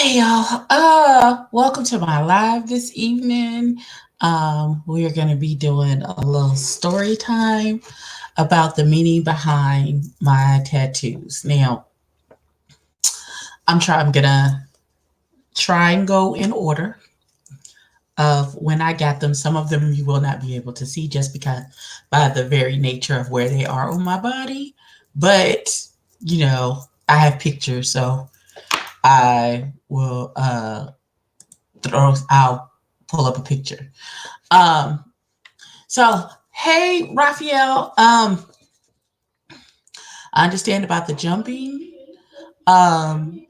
Hey y'all, welcome to my live this evening. We are going to be doing a little story time about the meaning behind my tattoos. Now, I'm gonna try and go in order of when I got them. Some of them you will not be able to see just because by the very nature of where they are on my body. But I have pictures, so I will I'll pull up a picture. Um, so hey Raphael, I understand about the jumping. Um,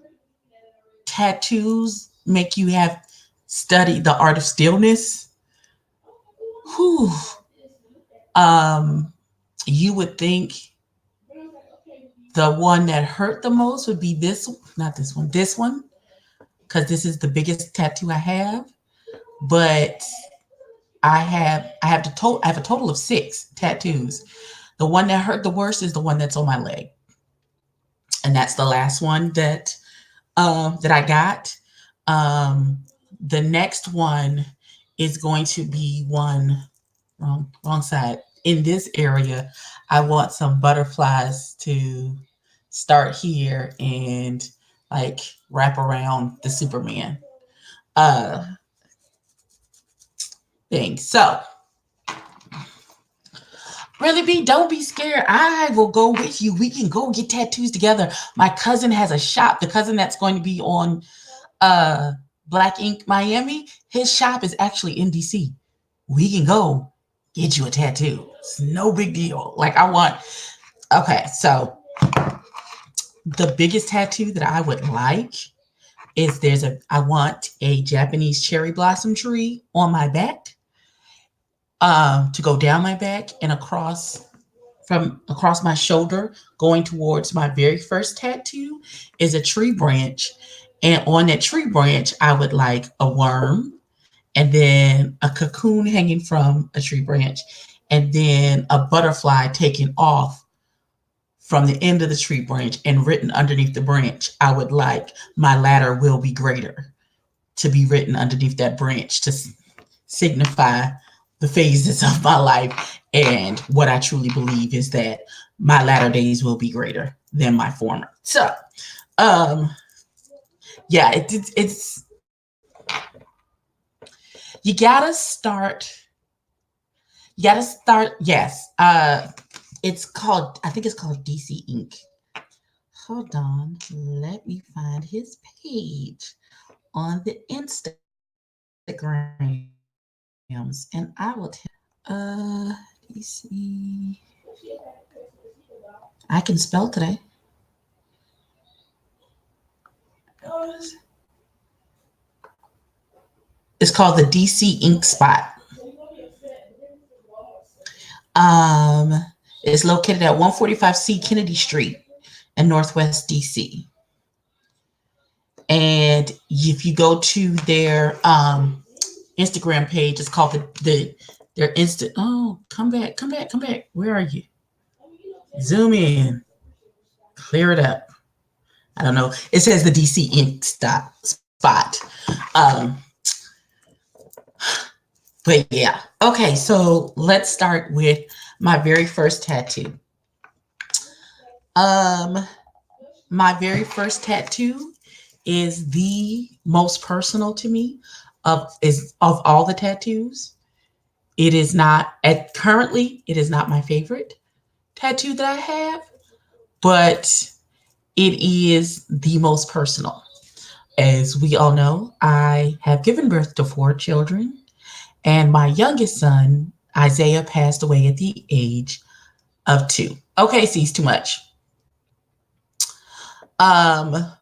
Tattoos make you have studied the art of stillness. Whew. Um, you would think the one that hurt the most would be not this one, because this is the biggest tattoo I have. But I have a total of 6 tattoos. The one that hurt the worst is the one that's on my leg, and that's the last one that I got. Um, the next one is going to be one wrong side. In this area, I want some butterflies to start here and like wrap around the Superman uh thing. So really be don't be scared. I will go with you. We can go get tattoos together. My cousin has a shop. The cousin that's going to be on uh Black Ink Miami, his shop is actually in DC. We can go get you a tattoo. It's no big deal. Like I want okay, so the biggest tattoo that I would like is I want a Japanese cherry blossom tree on my back, to go down my back and across my shoulder, going towards my very first tattoo, is a tree branch. And on that tree branch, I would like a worm and then a cocoon hanging from a tree branch, and then a butterfly taken off from the end of the tree branch, and written underneath the branch, I would like my ladder will be greater to be written underneath that branch to signify the phases of my life. And what I truly believe is that my latter days will be greater than my former. So, um, yeah, it's you gotta start. You gotta start. Yes, it's called. I think it's called DC Ink. Hold on, let me find his page on the Instagrams, and I will tell you. DC. I can spell today. It's called the DC Ink Spot. Um, it's located at 145C Kennedy Street in Northwest DC. And if you go to their Instagram page, it's called their instant. Oh, come back, come back, come back. Where are you? Zoom in, clear it up. I don't know. It says the DC Ink spot. Um, but yeah. Okay, so let's start with my very first tattoo. Um, my very first tattoo is the most personal to me of all the tattoos. It is not at currently it is not my favorite tattoo that I have, but it is the most personal. As we all know, I have given birth to 4 children, and my youngest son, Isaiah, passed away at the age of 2. Okay, sees too much. Um,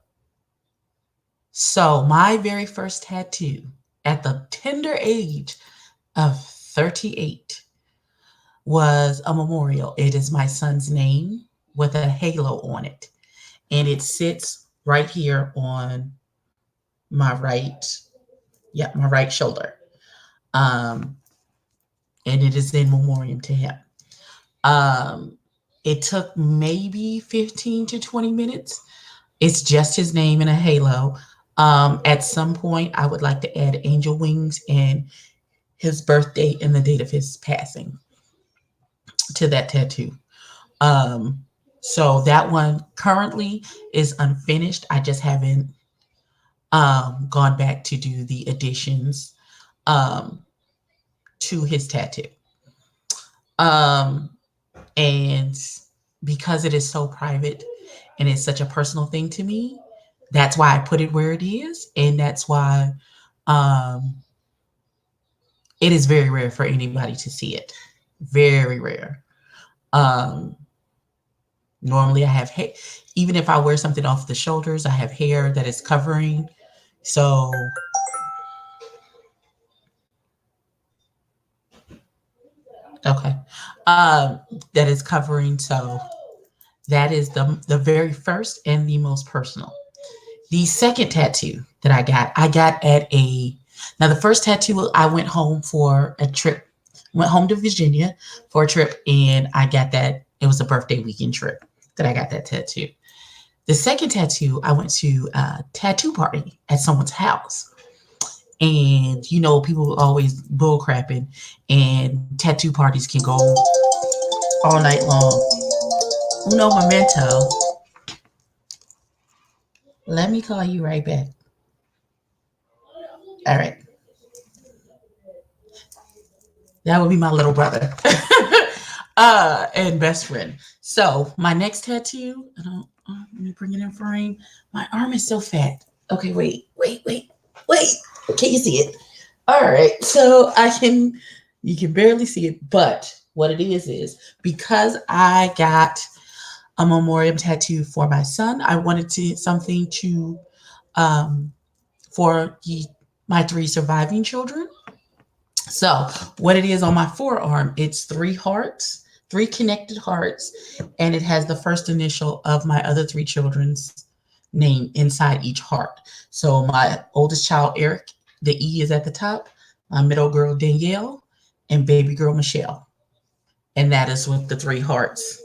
so my very first tattoo at the tender age of 38 was a memorial. It is my son's name with a halo on it, and it sits right here on my right, yeah, my right shoulder. Um, and it is in memoriam to him. Um, it took maybe 15 to 20 minutes. It's just his name and a halo. At some point, I would like to add angel wings and his birthday and the date of his passing to that tattoo. Um, so that one currently is unfinished. I just haven't gone back to do the additions um, to his tattoo. Um, and because it is so private and it's such a personal thing to me, that's why I put it where it is, and that's why um, it is very rare for anybody to see it. Very rare. Um, Normally, I have hair. Even if I wear something off the shoulders, I have hair that is covering. So, okay, um, that is covering. So that is the very first and the most personal. The second tattoo that I got at a now the first tattoo I went home for a trip, went home to Virginia for a trip, and I got that. It was a birthday weekend trip that I got that tattoo. The second tattoo, I went to a tattoo party at someone's house. And you know, people always bull crapping, and tattoo parties can go all night long. Uno momento. Let me call you right back. All right. That would be my little brother. And best friend. So my next tattoo, I don't let me bring it in frame. My arm is so fat. Okay, wait. Can you see it? All right. So you can barely see it, but what it is because I got a memoriam tattoo for my son, I wanted to something to um for my three surviving children. So, what it is on my forearm, it's three hearts, three connected hearts, and it has the first initial of my other three children's name inside each heart. So, my oldest child, Eric, the E is at the top, my middle girl, Danielle, and baby girl, Michelle. And that is with the three hearts.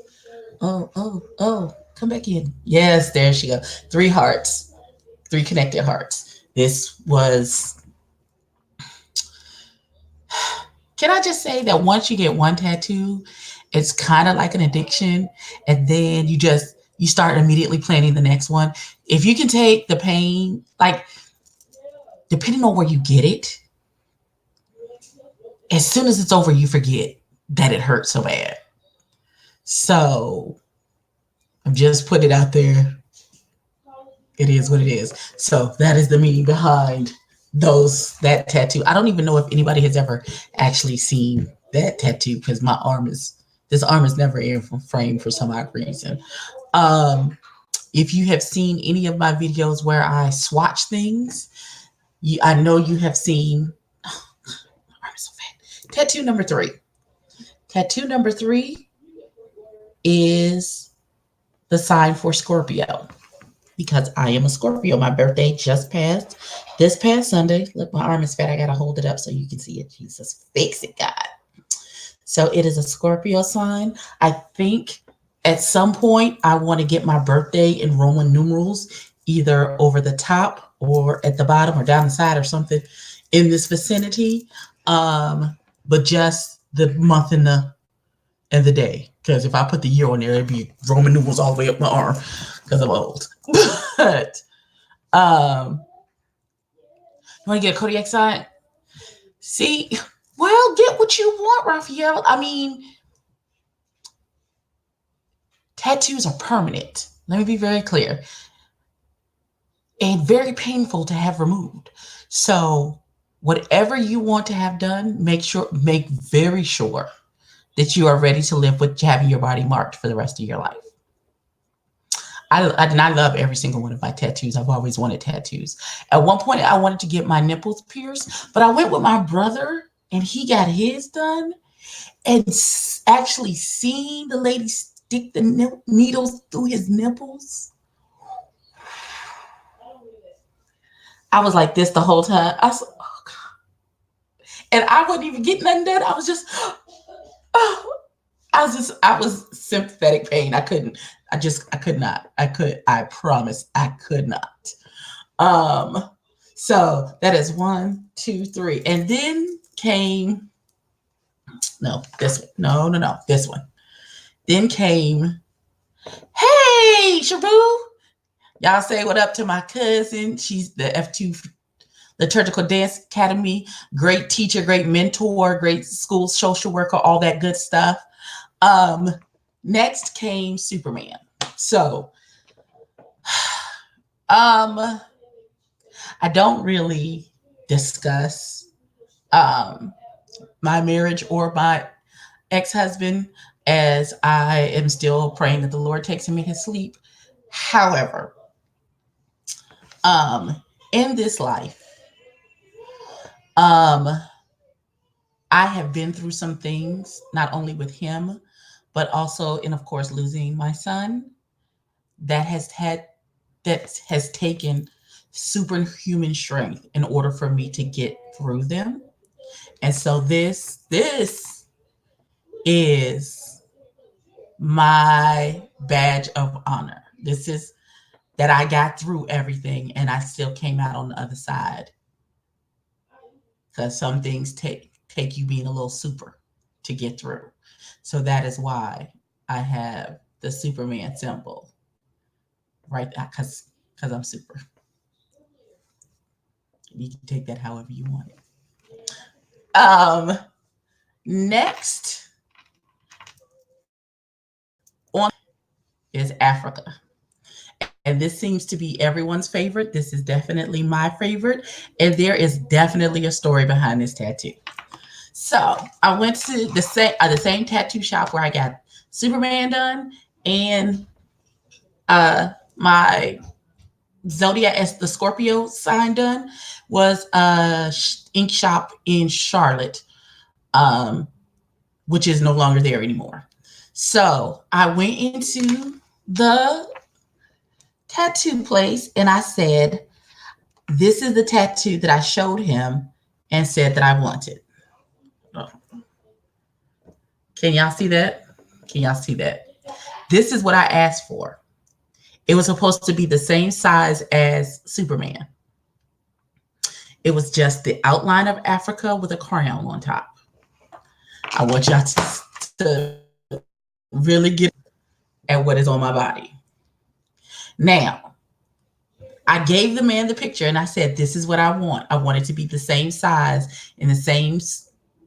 Oh, come back in. Yes, there she goes. Three hearts, three connected hearts. This was Can I just say that once you get one tattoo, it's kind of like an addiction, and then you start immediately planning the next one. If you can take the pain, like depending on where you get it, as soon as it's over, you forget that it hurt so bad. So I'm just putting it out there. It is what it is. So that is the meaning behind that tattoo. I don't even know if anybody has ever actually seen that tattoo because this arm is never in frame for some odd reason. Um, if you have seen any of my videos where I swatch things, I know you have seen. Oh, my arm is so fat. Tattoo number three. Tattoo number three is the sign for Scorpio because I am a Scorpio. My birthday just passed this past Sunday. Look, my arm is fat. I got to hold it up so you can see it. Jesus, fix it, God. So it is a Scorpio sign. I think at some point I want to get my birthday in Roman numerals, either over the top or at the bottom or down the side or something in this vicinity. But just the month and the day. Because if I put the year on there, it'd be Roman numerals all the way up my arm because I'm old. But you want to get a Kodiak sign? See, well, get what you want, Raphael. I mean, tattoos are permanent. Let me be very clear. And very painful to have removed. So, whatever you want to have done, make very sure that you are ready to live with having your body marked for the rest of your life. I love every single one of my tattoos. I've always wanted tattoos. At one point, I wanted to get my nipples pierced, but I went with my brother and he got his done. And actually seeing the lady stick the needles through his nipples, I was like this the whole time. I was, oh God. And I wasn't even getting nothing done. I was just, oh, I was sympathetic pain. I could not. I promise I could not. So that is 1, 2, 3. And then came no, this one. No, this one. Then came, hey, Shabu. Y'all say what up to my cousin. She's the F2 Liturgical Dance Academy. Great teacher, great mentor, great school social worker, all that good stuff. Next came Superman. So, I don't really discuss my marriage or my ex-husband, as I am still praying that the Lord takes him in his sleep. However, in this life, I have been through some things, not only with him, but also in, of course, losing my son. That has taken superhuman strength in order for me to get through them. And so this is my badge of honor. This is that I got through everything and I still came out on the other side. Because some things take you being a little super to get through. So that is why I have the Superman symbol right there, because I'm super. You can take that however you want it. Next on is Africa. And this seems to be everyone's favorite. This is definitely my favorite. And there is definitely a story behind this tattoo. So I went to the same tattoo shop where I got Superman done, and my Zodiac as the Scorpio sign done was a ink shop in Charlotte, which is no longer there anymore. So I went into the tattoo place and I said, this is the tattoo that I showed him and said that I wanted. Oh. Can y'all see that? Can y'all see that? This is what I asked for. It was supposed to be the same size as Superman. It was just the outline of Africa with a crown on top. I want y'all to really get at what is on my body. Now, I gave the man the picture and I said, this is what I want. I want it to be the same size in the same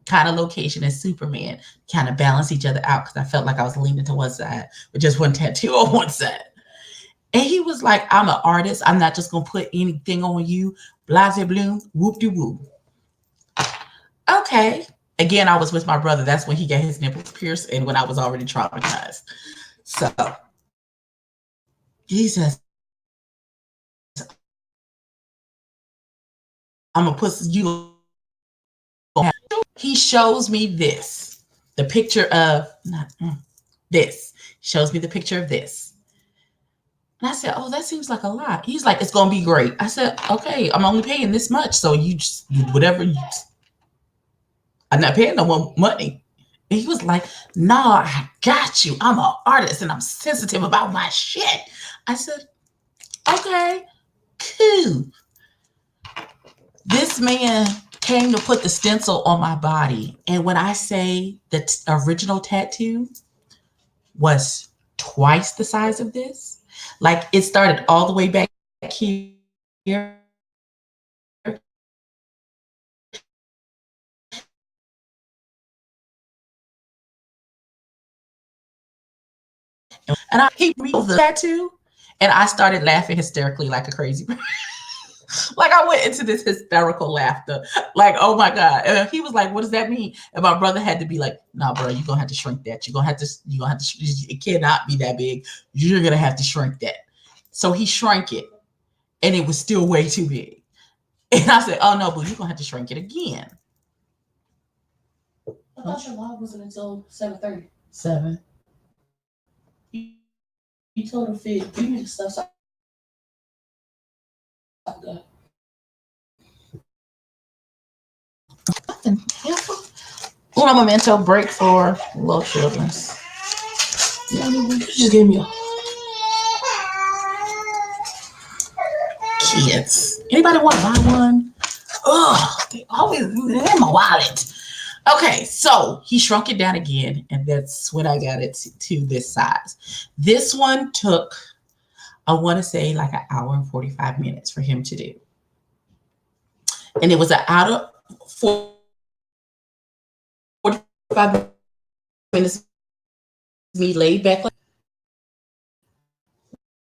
kind of location as Superman, kind of balance each other out, because I felt like I was leaning to one side with just one tattoo on one side. And he was like, I'm an artist. I'm not just going to put anything on you. Blase bloom, whoop-de-whoop. Okay. Again, I was with my brother. That's when he got his nipples pierced and when I was already traumatized. So he says, I'm going to put you. He shows me this, the picture of this. Shows me the picture of this. And I said, oh, that seems like a lot. He's like, it's going to be great. I said, okay, I'm only paying this much. So you just, whatever. I'm not paying no more money. And he was like, no, I got you. I'm an artist and I'm sensitive about my shit. I said, okay, cool. This man came to put the stencil on my body. And when I say the original tattoo was twice the size of this, like it started all the way back here. And he removed the tattoo and I started laughing hysterically like a crazy person. Like I went into this hysterical laughter, like, oh my God. And he was like, what does that mean? And my brother had to be like, no, bro, you're going to have to shrink that. You're going to have to, it cannot be that big. You're going to have to shrink that. So he shrank it and it was still way too big. And I said, oh no, but you're going to have to shrink it again. I thought your live wasn't until 7:30. 7. You told her, Fig, give me the stuff. So Un momento break for little children. You just gave me a. kids. Anybody want to buy one? Oh, they always in my wallet. Okay, so he shrunk it down again, and that's when I got it to this size. This one took, I want to say, like an hour and 45 minutes for him to do. And it was an hour of 45 minutes, me laid back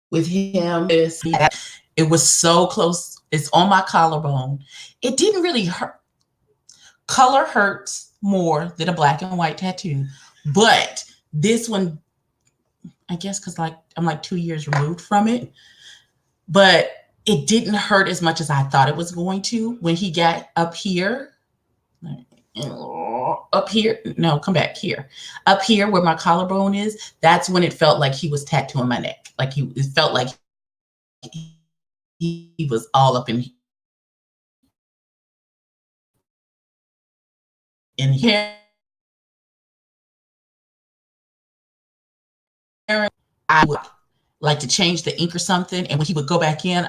with him. It was so close. It's on my collarbone. It didn't really hurt. Color hurts more than a black and white tattoo, but this one, I guess, because like I'm like 2 years removed from it, but it didn't hurt as much as I thought it was going to when he got up here. Up here, no, come back here. Up here where my collarbone is, that's when it felt like he was tattooing my neck. Like it felt like he was all up in here. I would like to change the ink or something, and when he would go back in,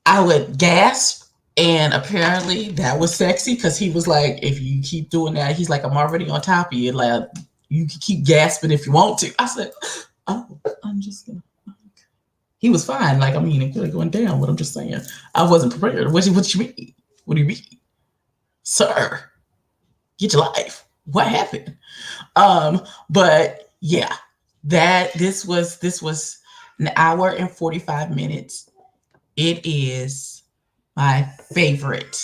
I would gasp. And apparently that was sexy because he was like, if you keep doing that, he's like, I'm already on top of you. Like, you can keep gasping if you want to. I said, oh, I'm just gonna. He was fine. Like, I mean, it could have gone down, but I'm just saying, I wasn't prepared. What you mean? What do you mean? Sir, get your life. What happened? But yeah, this was an hour and 45 minutes. It is my favorite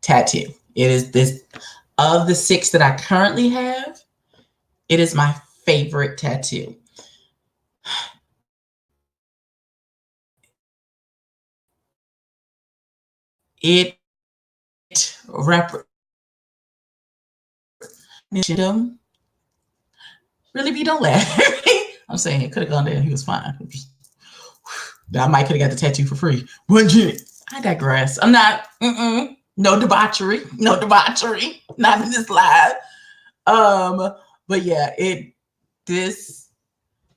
tattoo. It is this of the 6 that I currently have. It is my favorite tattoo. It represents really be don't laugh at me. I'm saying it could have gone there. He was fine. I might could have got the tattoo for free. I digress. I'm not. No debauchery. No debauchery. Not in this live. But yeah, this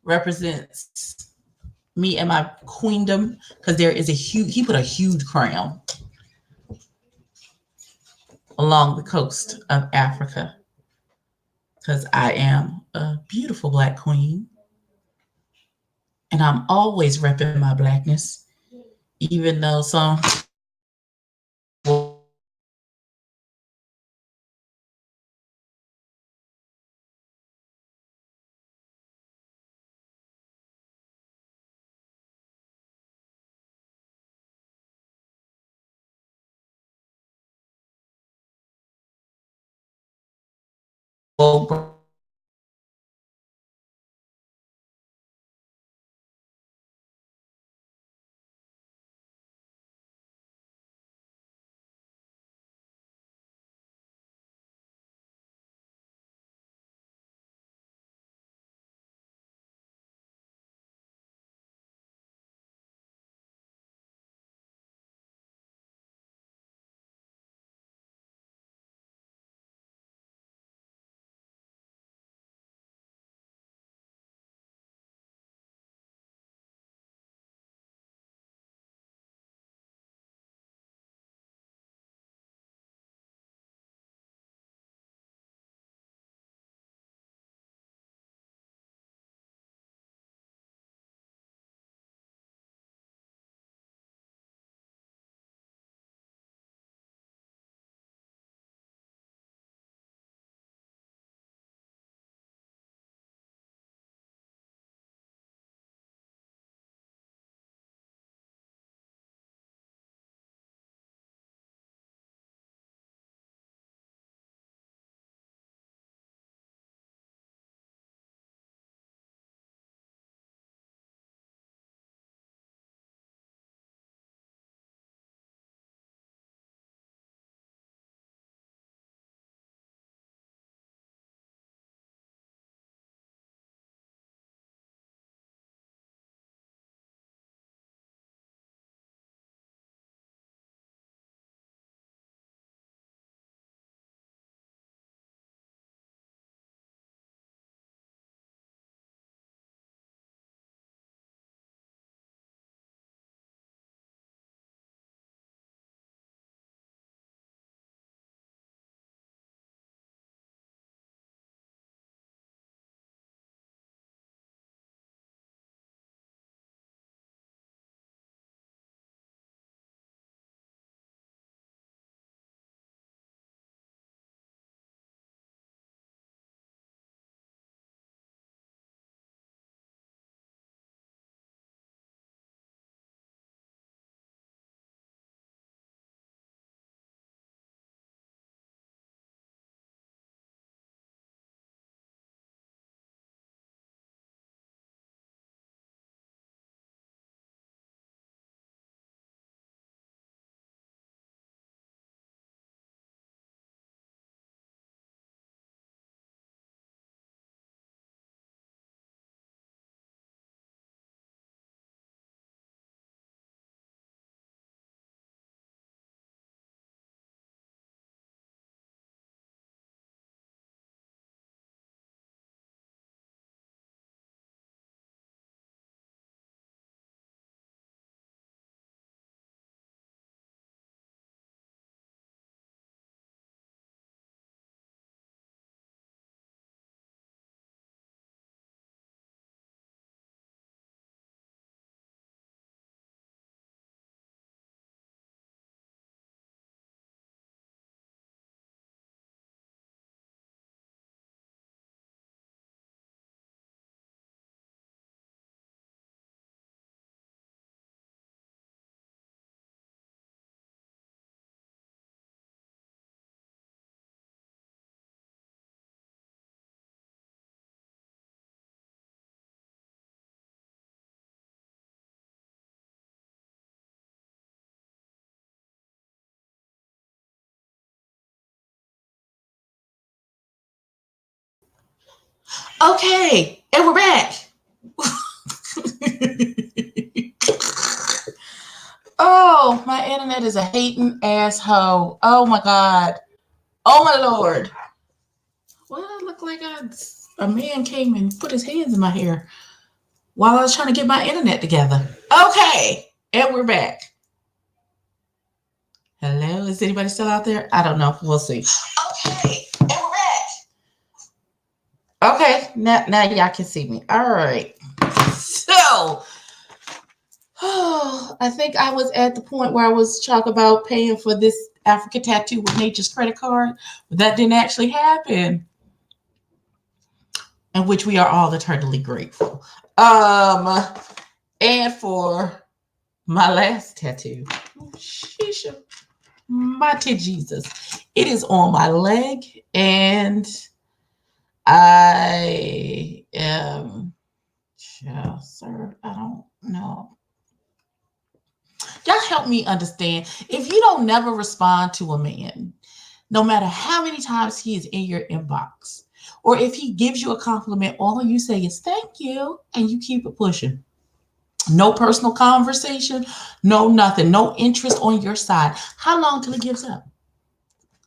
represents me and my queendom because there is he put a huge crown along the coast of Africa because I am a beautiful Black queen and I'm always repping my Blackness, even though some will Okay, and we're back. Oh, my internet is a hating asshole. Oh my God. Oh my Lord. Why did I look like a man came and put his hands in my hair while I was trying to get my internet together? Okay, and we're back. Hello, is anybody still out there? I don't know. We'll see. Okay, and we're back. Okay, now y'all can see me. All right. So, I think I was at the point where I was talking about paying for this Africa tattoo with Nature's credit card, but that didn't actually happen, in which we are all eternally grateful. And for my last tattoo, sheesh, mighty Jesus, it is on my leg, and I am, yeah, sir, I don't know. Y'all help me understand. If you don't never respond to a man, no matter how many times he is in your inbox, or if he gives you a compliment, all you say is thank you, and you keep it pushing. No personal conversation, no nothing, no interest on your side. How long till he gives up?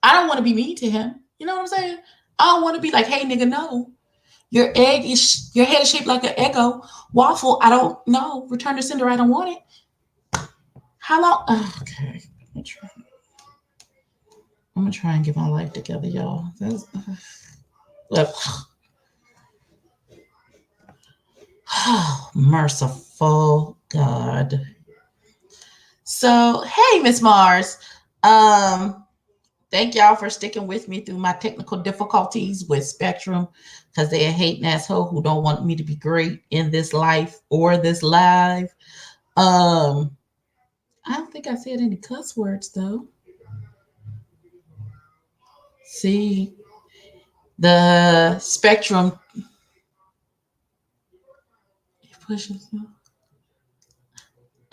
I don't want to be mean to him. You know what I'm saying? I don't want to be like, hey nigga, no. Your head is shaped like an Eggo waffle. I don't know. Return to sender. I don't want it. How long? Okay. I'm gonna try and get my life together, y'all. Merciful God. So, hey, Miss Mars. Um, Thank y'all for sticking with me through my technical difficulties with Spectrum, because they're a hating asshole who don't want me to be great in this life or this live. I don't think I said any cuss words though. See, the Spectrum pushes.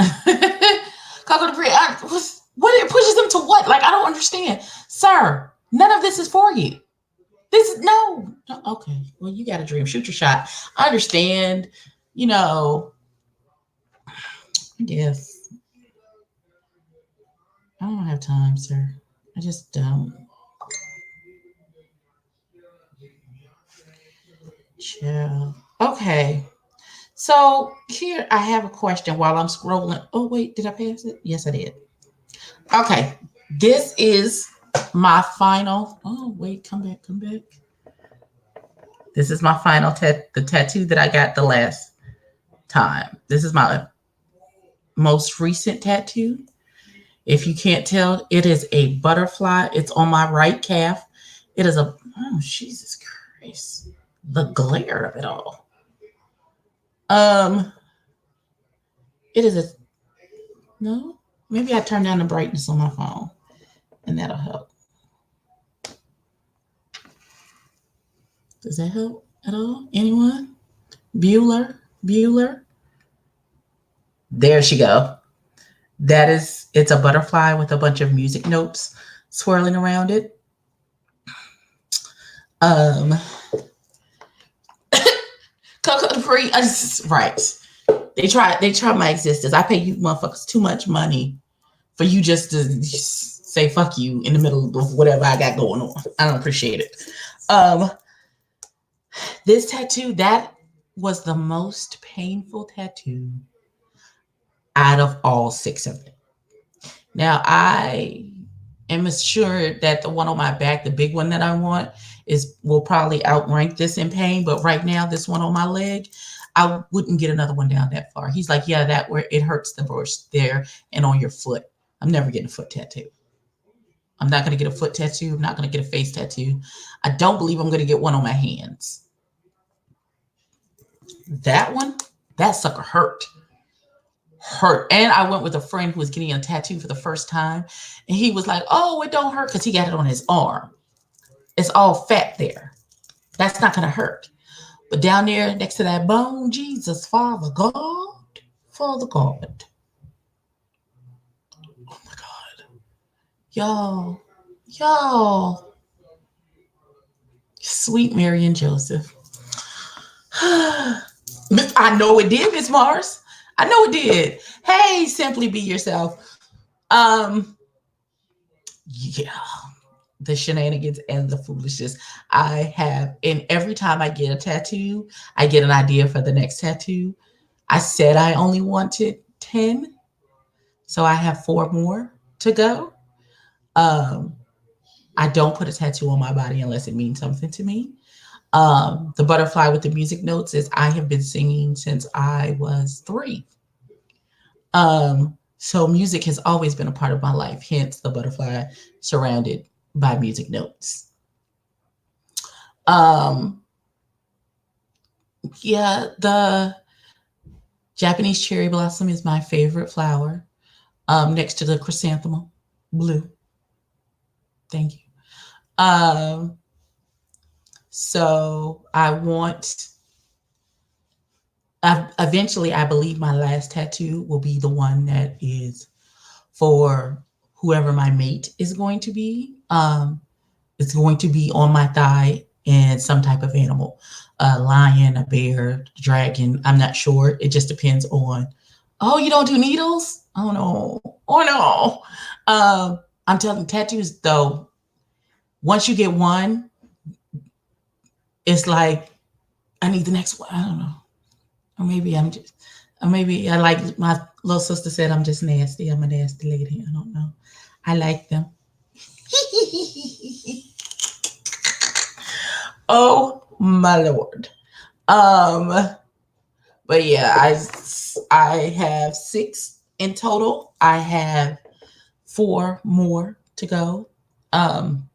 Coco the Brie, what it pushes them to what? Like, I don't understand. Sir, none of this is for you. This is no. Okay. Well, you got a dream. Shoot your shot. I understand, you know. Yes. I don't have time, sir. I just don't. Chill. Okay. So here I have a question while I'm scrolling. Oh, wait, did I pass it? Yes, I did. Okay. This is my final. Oh, wait, come back, come back. This is my final the tattoo that I got the last time. This is my most recent tattoo. If you can't tell, it is a butterfly. It's on my right calf. It is a, oh, Jesus Christ. The glare of it all. Um, it is a, no, maybe I turn down the brightness on my phone and that'll help. Does that help at all? Anyone? Bueller? There she go. That is, it's a butterfly with a bunch of music notes swirling around it. Coco the Free, right. They try my existence. I pay you motherfuckers too much money for you just to say fuck you in the middle of whatever I got going on. I don't appreciate it. This tattoo, that was the most painful tattoo out of all 6 of them. Now I am assured that the one on my back, the big one that I want, will probably outrank this in pain. But right now, this one on my leg, I wouldn't get another one down that far. He's like, yeah, that where it hurts the most there and on your foot. I'm never getting a foot tattoo. I'm not going to get a foot tattoo. I'm not going to get a face tattoo. I don't believe I'm going to get one on my hands. That one, that sucker hurt. And I went with a friend who was getting a tattoo for the first time, and he was like, oh, it don't hurt because he got it on his arm. It's all fat there. That's not going to hurt. But down there next to that bone, Jesus, Father God. Oh my God. Y'all. Sweet Mary and Joseph. I know it did, Miss Mars. I know it did. Hey, simply be yourself. Um, yeah, the shenanigans and the foolishness I have. And every time I get a tattoo, I get an idea for the next tattoo. I said I only wanted 10, so I have 4 more to go. Um, I don't put a tattoo on my body unless it means something to me. The butterfly with the music notes is I have been singing since I was 3. So music has always been a part of my life, hence the butterfly surrounded by music notes. Um, yeah, the Japanese cherry blossom is my favorite flower, next to the chrysanthemum blue. Thank you. Um, so eventually, I believe my last tattoo will be the one that is for whoever my mate is going to be. It's going to be on my thigh and some type of animal, a lion, a bear, dragon. I'm not sure. It just depends on. Oh, you don't do needles? Oh no! Oh no! I'm telling you, tattoos though. Once you get one, it's like I need the next one. I don't know. Or maybe I'm just. Or maybe I like my little sister said I'm just nasty. I'm a nasty lady. I don't know. I like them. Oh my lord. Um, but yeah, I have 6 in total. I have 4 more to go. Um,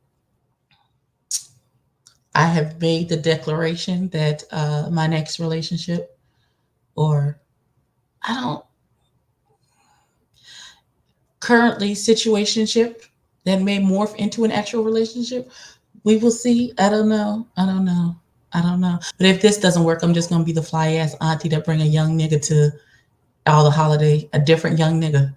I have made the declaration that my next relationship, or I don't currently situationship that may morph into an actual relationship. We will see. I don't know. I don't know. I don't know. But if this doesn't work, I'm just gonna be the fly ass auntie that bring a young nigga to all the holiday, a different young nigga.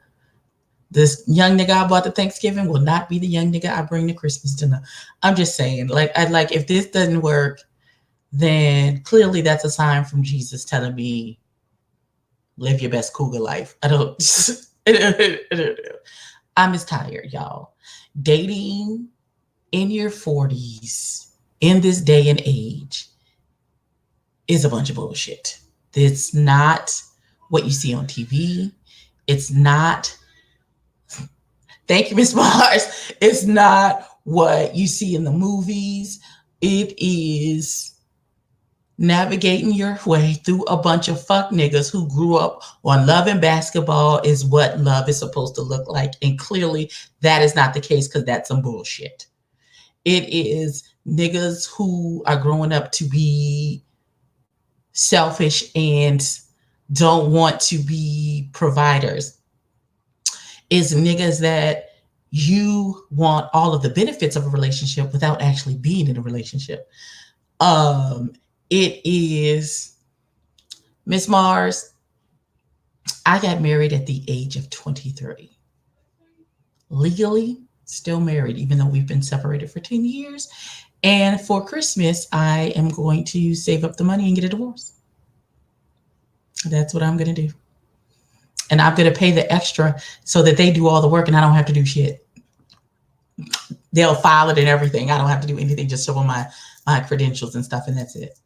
This young nigga I bought to Thanksgiving will not be the young nigga I bring to Christmas dinner. I'm just saying, like, I'd like if this doesn't work, then clearly that's a sign from Jesus telling me live your best cougar life. I don't. I'm just tired, y'all. Dating in your 40s in this day and age is a bunch of bullshit. It's not what you see on TV. It's not, thank you, Miss Mars. It's not what you see in the movies. It is navigating your way through a bunch of fuck niggas who grew up on love and basketball is what love is supposed to look like. And clearly that is not the case because that's some bullshit. It is niggas who are growing up to be selfish and don't want to be providers. Is niggas that you want all of the benefits of a relationship without actually being in a relationship. It is Miss Mars. I got married at the age of 23. Legally, still married, even though we've been separated for 10 years. And for Christmas, I am going to save up the money and get a divorce. That's what I'm going to do. And I'm going to pay the extra so that they do all the work and I don't have to do shit. They'll file it and everything. I don't have to do anything, just show them my credentials and stuff, and that's it.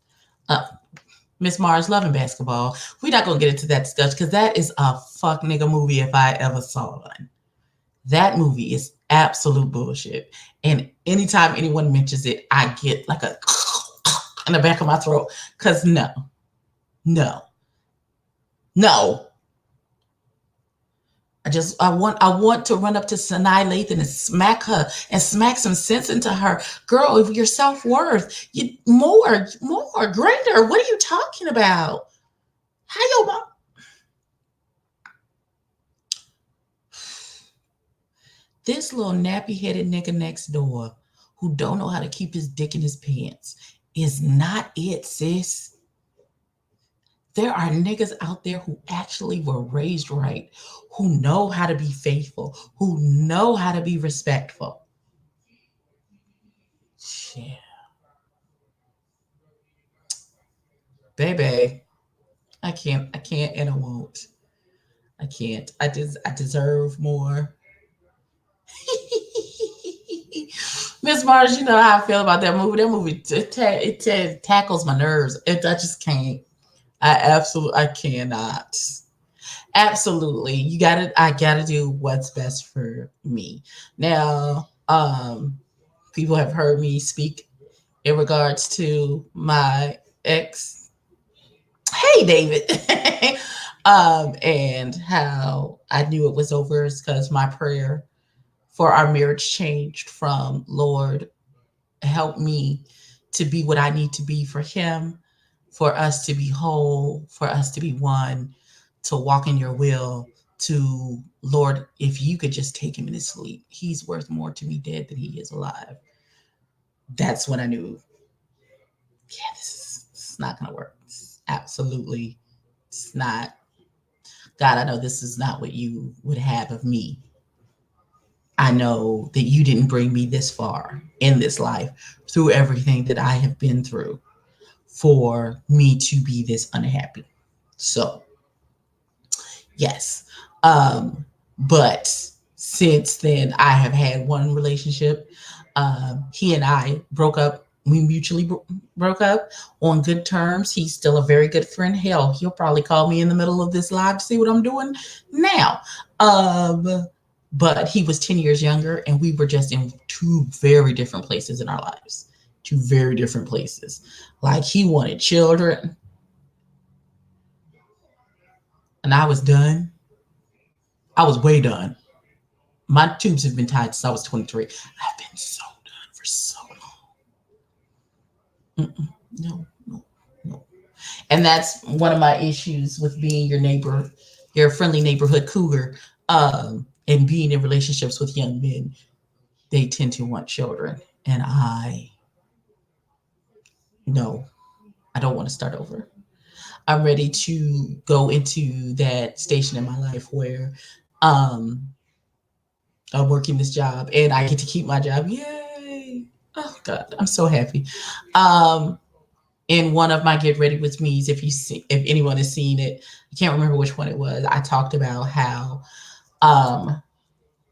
Miss Mars, loving basketball. We're not going to get into that discussion because that is a fuck nigga movie if I ever saw one. That movie is absolute bullshit. And anytime anyone mentions it, I get like a in the back of my throat because no. I want to run up to Sanaa Lathan and smack her and smack some sense into her. Girl, if your self-worth, you more, greater. What are you talking about? How your mom? This little nappy-headed nigga next door who don't know how to keep his dick in his pants is not it, sis. There are niggas out there who actually were raised right, who know how to be faithful, who know how to be respectful. Yeah. baby, I can't, and I won't. I can't. I deserve more. Miss Mars, you know how I feel about that movie. That movie tackles my nerves. I just can't. I cannot. Absolutely. I gotta do what's best for me. Now, people have heard me speak in regards to my ex. Hey, David. And how I knew it was over is because my prayer for our marriage changed from Lord, help me to be what I need to be for him, for us to be whole, for us to be one, to walk in your will, to Lord, if you could just take him in his sleep, he's worth more to me dead than he is alive. That's when I knew, yeah, this is not going to work. Absolutely, it's not. God, I know this is not what you would have of me. I know that you didn't bring me this far in this life through everything that I have been through for me to be this unhappy. So, yes. But since then, I have had one relationship. He and I broke up. We mutually broke up on good terms. He's still a very good friend. Hell, he'll probably call me in the middle of this live to see what I'm doing now. But he was 10 years younger, and we were just in two very different places in our lives. Two very different places. Like, he wanted children, and I was done. I was way done. My tubes have been tied since I was 23. I've been so done for so long. No, no, no. And that's one of my issues with being your neighbor, your friendly neighborhood cougar, and being in relationships with young men. They tend to want children. And no, I don't want to start over. I'm ready to go into that station in my life where um, I'm working this job and I get to keep my job. Yay! Oh God, I'm so happy. Um, in one of my Get Ready With Me's, if anyone has seen it, I can't remember which one it was. I talked about how um,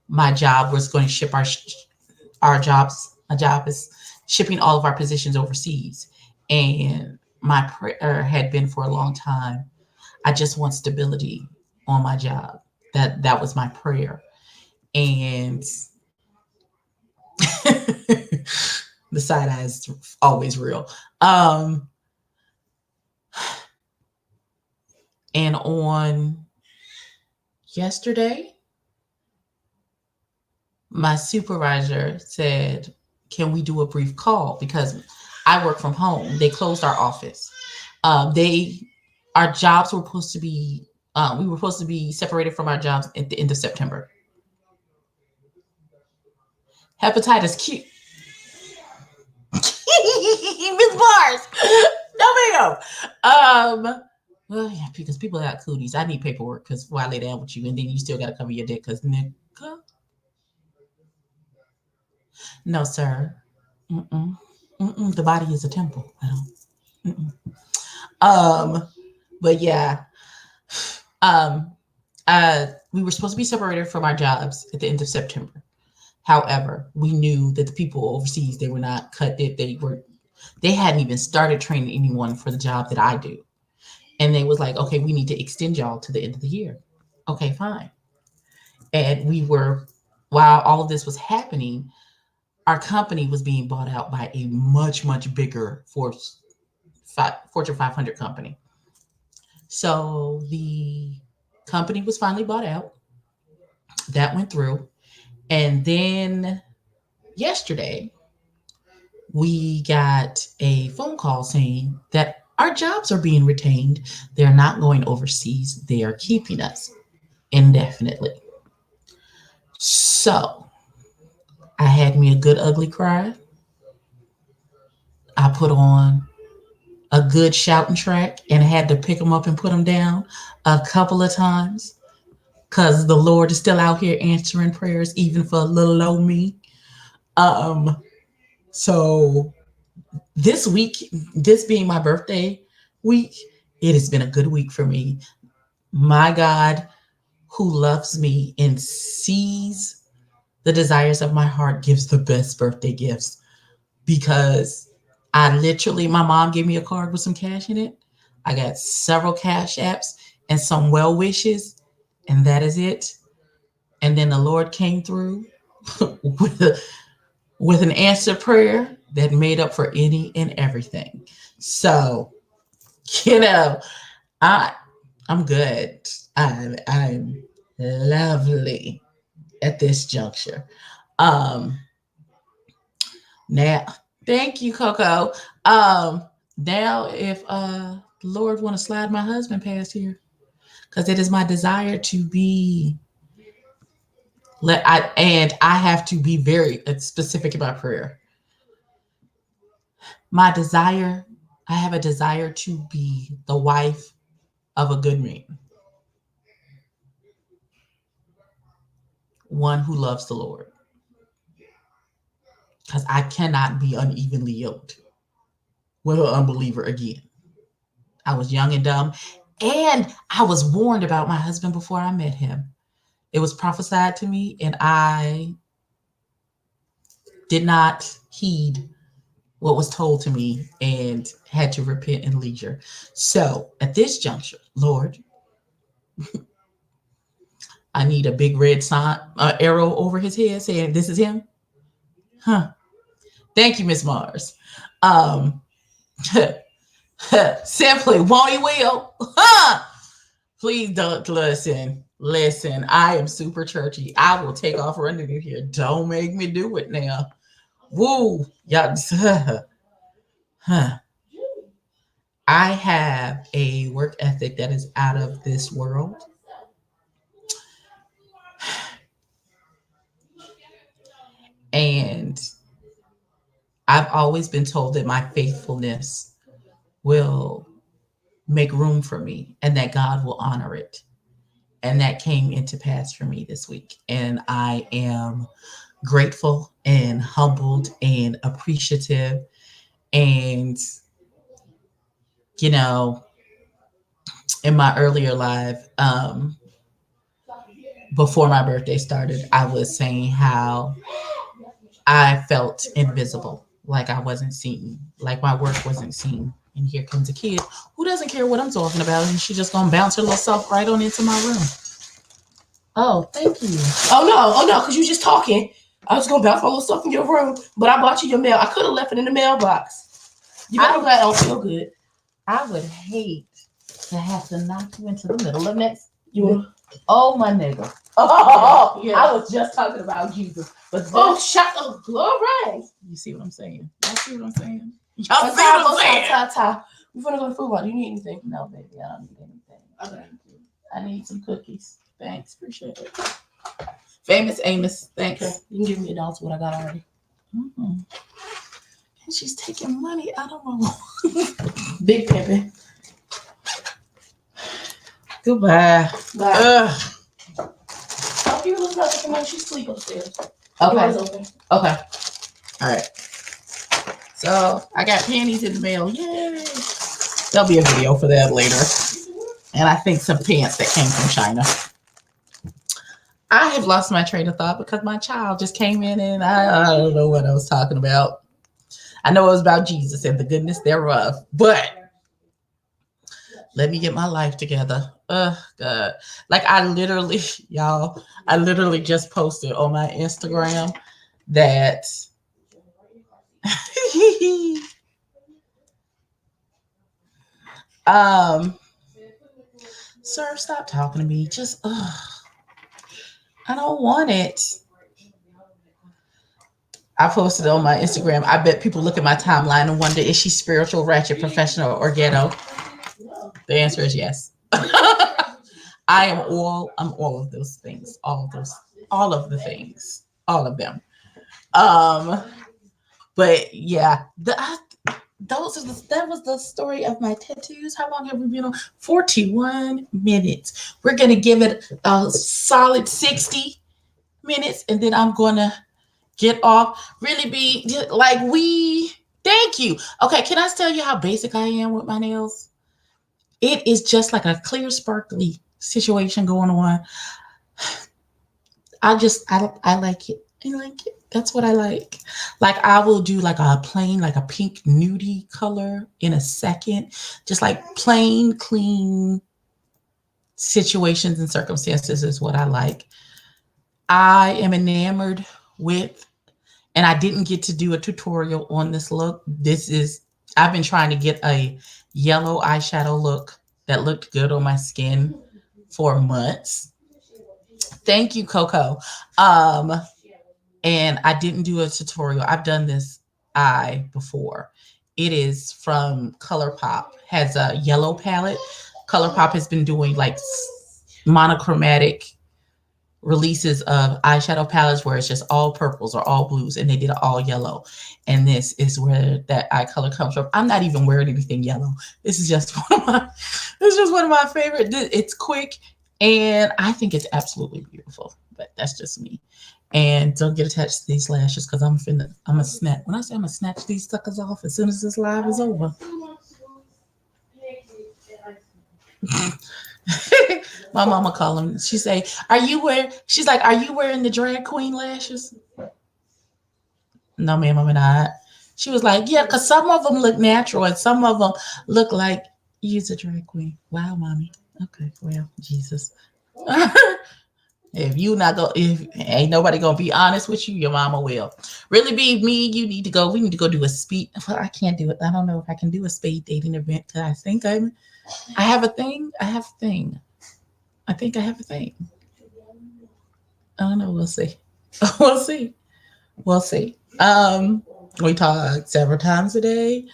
my job was going to ship our jobs. My job is shipping all of our positions overseas, and my prayer had been for a long time, I just want stability on my job. That was my prayer. And the side eye is always real. And on yesterday, my supervisor said, can we do a brief call? Because I work from home. They closed our office. Our jobs were supposed to be, we were supposed to be separated from our jobs at the end of September. Hepatitis Q. Miss Bars. No, ma'am. Well, yeah, because people got cooties. I need paperwork because why lay down with you and then you still got to cover your dick because nigga. No, sir. Mm-mm. Mm-mm. The body is a temple. Mm-mm. But yeah. We were supposed to be separated from our jobs at the end of September. However, we knew that the people overseas, they were not cut. They hadn't even started training anyone for the job that I do. And they was like, okay, we need to extend y'all to the end of the year. Okay, fine. And while all of this was happening, our company was being bought out by a much, much bigger Fortune 500 company. So the company was finally bought out. That went through. And then yesterday, we got a phone call saying that our jobs are being retained. They're not going overseas. They are keeping us indefinitely. So I had me a good ugly cry. I put on a good shouting track and had to pick them up and put them down a couple of times because the Lord is still out here answering prayers, even for little old me. So this week, this being my birthday, week, it has been a good week for me. My God, who loves me and sees the desires of my heart, gives the best birthday gifts because my mom gave me a card with some cash in it. I got several cash apps and some well wishes, and that is it. And then the Lord came through with with an answered prayer that made up for any and everything. So, you know, I I'm good. I'm lovely at this juncture. Um now thank you, Coco. Um Now if the Lord want to slide my husband past here, because it is my desire to be I have to be very specific about prayer. My desire, I have a desire to be the wife of a good man, one who loves the Lord, because I cannot be unevenly yoked with an unbeliever again. I was young and dumb, and I was warned about my husband before I met him. It was prophesied to me, and I did not heed what was told to me and had to repent in leisure. So at this juncture, Lord, I need a big red sign, arrow over his head saying, "This is him." Huh. Thank you, Miss Mars. Um, Simply, won't he will? Please don't listen. Listen, I am super churchy. I will take off running in here. Don't make me do it now. Woo. Y'all, huh. I have a work ethic that is out of this world. And I've always been told that my faithfulness will make room for me and that God will honor it. And that came into pass for me this week. And I am grateful and humbled and appreciative. And, you know, in my earlier life, before my birthday started, I was saying how I felt invisible, like I wasn't seen, like my work wasn't seen. And here comes a kid who doesn't care what I'm talking about, and she just gonna bounce her little self right on into my room. Oh, thank you. Oh no, because you just talking. I was gonna bounce my little stuff in your room, but I bought you your mail. I could have left it in the mailbox. You better glad I don't feel good. I would hate to have to knock you into the middle of next. You wanna? Oh, my nigga. Oh, yeah. I was just talking about Jesus. But Shut up. Glory. You see what I'm saying? Y'all see what I'm saying? Y'all see what I'm saying? We're gonna go to food bar. Do you need anything? No, baby, I don't need anything. Okay. I need some cookies. Thanks. Appreciate it. Famous Amos. Thanks. Okay. You can give me $1 to what I got already. Mm-hmm. And she's taking money out of my Big pimpin'. Goodbye. Bye. Oh, you look like the money. She's asleep upstairs. Okay. Door's open. Okay. All right. So I got panties in the mail. Yay. There'll be a video for that later. And I think some pants that came from China. I have lost my train of thought because my child just came in and I don't know what I was talking about. I know it was about Jesus and the goodness thereof, but let me get my life together. Oh, God. Like I literally just posted on my Instagram that sir, stop talking to me. Just I don't want it. I posted on my Instagram. I bet people look at my timeline and wonder, is she spiritual, ratchet, professional, or ghetto? The answer is yes. I'm all of those things. All of the things. All of them. But yeah, that was the story of my tattoos. How long have we been on? 41 minutes. We're gonna give it a solid 60 minutes, and then I'm gonna get off. Really be like thank you. Okay, can I tell you how basic I am with my nails? It is just like a clear, sparkly situation going on. I like it. I like it. That's what I like. Like I will do like a plain, like a pink nudie color in a second. Just like plain, clean situations and circumstances is what I like. I am enamored with, and I didn't get to do a tutorial on this look. I've been trying to get a yellow eyeshadow look that looked good on my skin for months. Thank you, Coco. Um, and I didn't do a tutorial. I've done this eye before. It is from ColourPop. Has a yellow palette. ColourPop has been doing like monochromatic releases of eyeshadow palettes where it's just all purples or all blues, and they did it all yellow. And this is where that eye color comes from. I'm not even wearing anything yellow. This is just one of my favorite. It's quick, and I think it's absolutely beautiful. But that's just me. And don't get attached to these lashes because I'm a snatch. When I say I'm gonna snatch these suckers off as soon as this live is over. My mama call him. She say, She's like, "Are you wearing the drag queen lashes?" No, ma'am, I'm not. She was like, "Yeah, because some of them look natural and some of them look like you's a drag queen." Wow, mommy. Okay, well, Jesus. If ain't nobody gonna be honest with you, your mama will. Really be me, we need to go do a speed. Well, I can't do it. I don't know if I can do a speed dating event because I think I have a thing. I have a thing. I think I have a thing. I don't know. We'll see. We'll see. We'll see. We talk several times a day.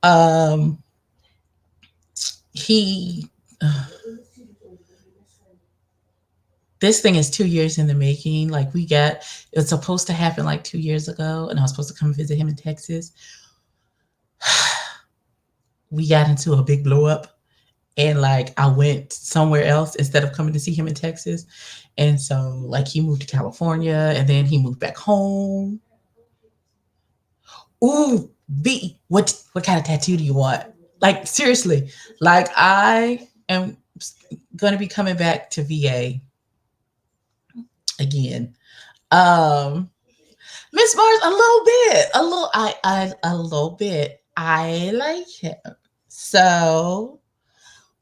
Um, he this thing is 2 years in the making. Like it's supposed to happen like 2 years ago, and I was supposed to come visit him in Texas. We got into a big blow up, and like I went somewhere else instead of coming to see him in Texas. And so like he moved to California, and then he moved back home. Ooh, B, what kind of tattoo do you want? Like seriously, like I am going to be coming back to VA again. Miss Mars, a little bit, a little bit. I like him, so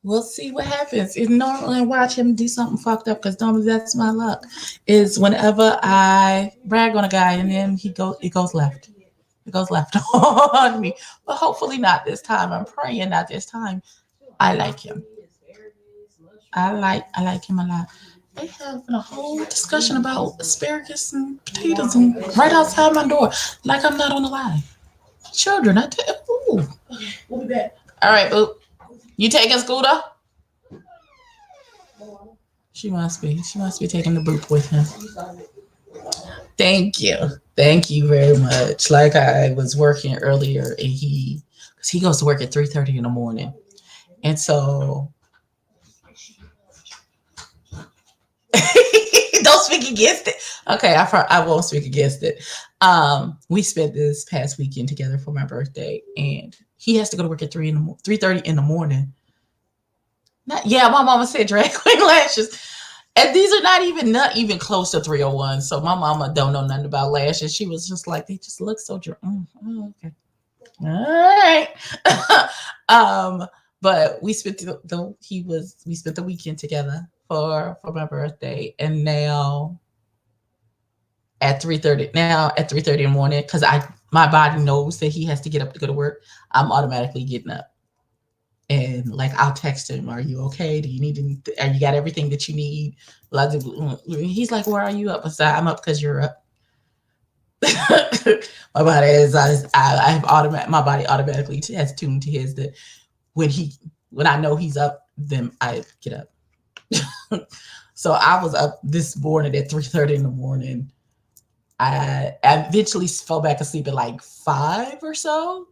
we'll see what happens. If normally watch him do something fucked up, because normally that's my luck. Is whenever I brag on a guy and then it goes left. It goes left on me, but hopefully not this time. I'm praying not this time. I like him. I like him a lot. They having a whole discussion about asparagus and potatoes and right outside my door, like I'm not on the live. Children, ooh. We'll be back. All right, boo. You taking Scooter? She must be taking the boop with him. Thank you very much. Like I was working earlier, and because he goes to work at 3:30 in the morning, and so don't speak against it. Okay, I won't speak against it. We spent this past weekend together for my birthday, and he has to go to work at 3:30 in the morning. My mama said drag queen lashes. And these are not even close to 301. So my mama don't know nothing about lashes. She was just like, they just look so okay. All right. But we spent we spent the weekend together for my birthday. And now at 3:30 in the morning, because my body knows that he has to get up to go to work, I'm automatically getting up. And like I'll text him, "Are you okay? Do you need anything? You got everything that you need?" He's like, "Where are you up?" I said, "I'm up because you're up." My body is my body automatically has tuned to his that when I know he's up, then I get up. So I was up this morning at 3:30 in the morning. I eventually fell back asleep at like 5 or so,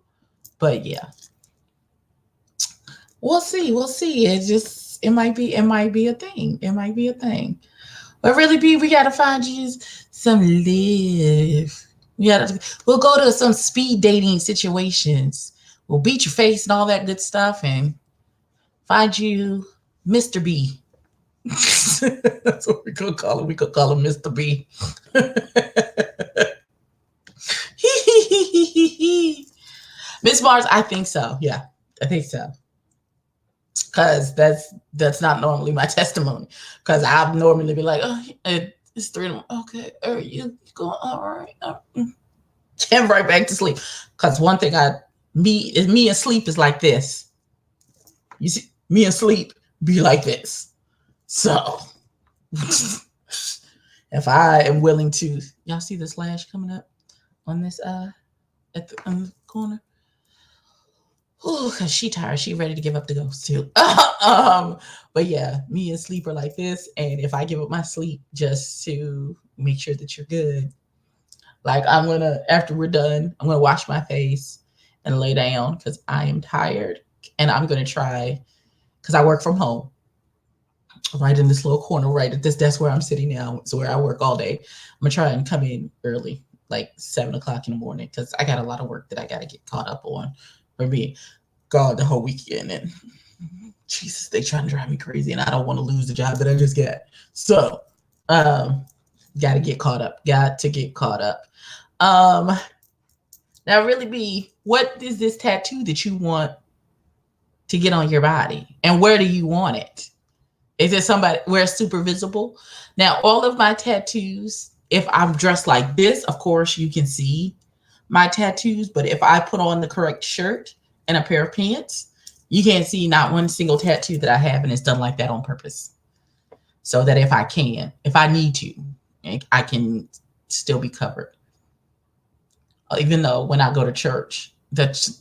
but yeah. We'll see. It might be a thing. It might be a thing. But really, we gotta find you some live. We'll go to some speed dating situations. We'll beat your face and all that good stuff and find you Mr. B. That's what we could call him. We could call him Mr. B. Miss Mars, I think so. Yeah, I think so. Because that's not normally my testimony. Because I'll normally be like, oh, it's 3 a.m. Okay, are you going? All right. And right back to sleep. Because one thing me and sleep is like this. You see, me and sleep be like this. So if I am willing to, y'all see the slash coming up on this on the corner? Oh, cause she tired. She ready to give up the ghost too. But yeah, me and sleep are like this. And if I give up my sleep just to make sure that you're good, like after we're done, I'm gonna wash my face and lay down because I am tired. And I'm gonna try, because I work from home, right in this little corner, right at this desk where I'm sitting now. It's where I work all day. I'm gonna try and come in early, like 7 o'clock in the morning, because I got a lot of work that I gotta get caught up on for being gone the whole weekend. And Jesus, they trying to drive me crazy, and I don't want to lose the job that I just got. So, gotta get caught up. Got to get caught up. Now, really, B, what is this tattoo that you want to get on your body, and where do you want it? Is it somebody where it's super visible? Now, all of my tattoos, if I'm dressed like this, of course, you can see my tattoos. But if I put on the correct shirt and a pair of pants, you can't see not one single tattoo that I have, and it's done like that on purpose. So that if I need to, I can still be covered. Even though when I go to church,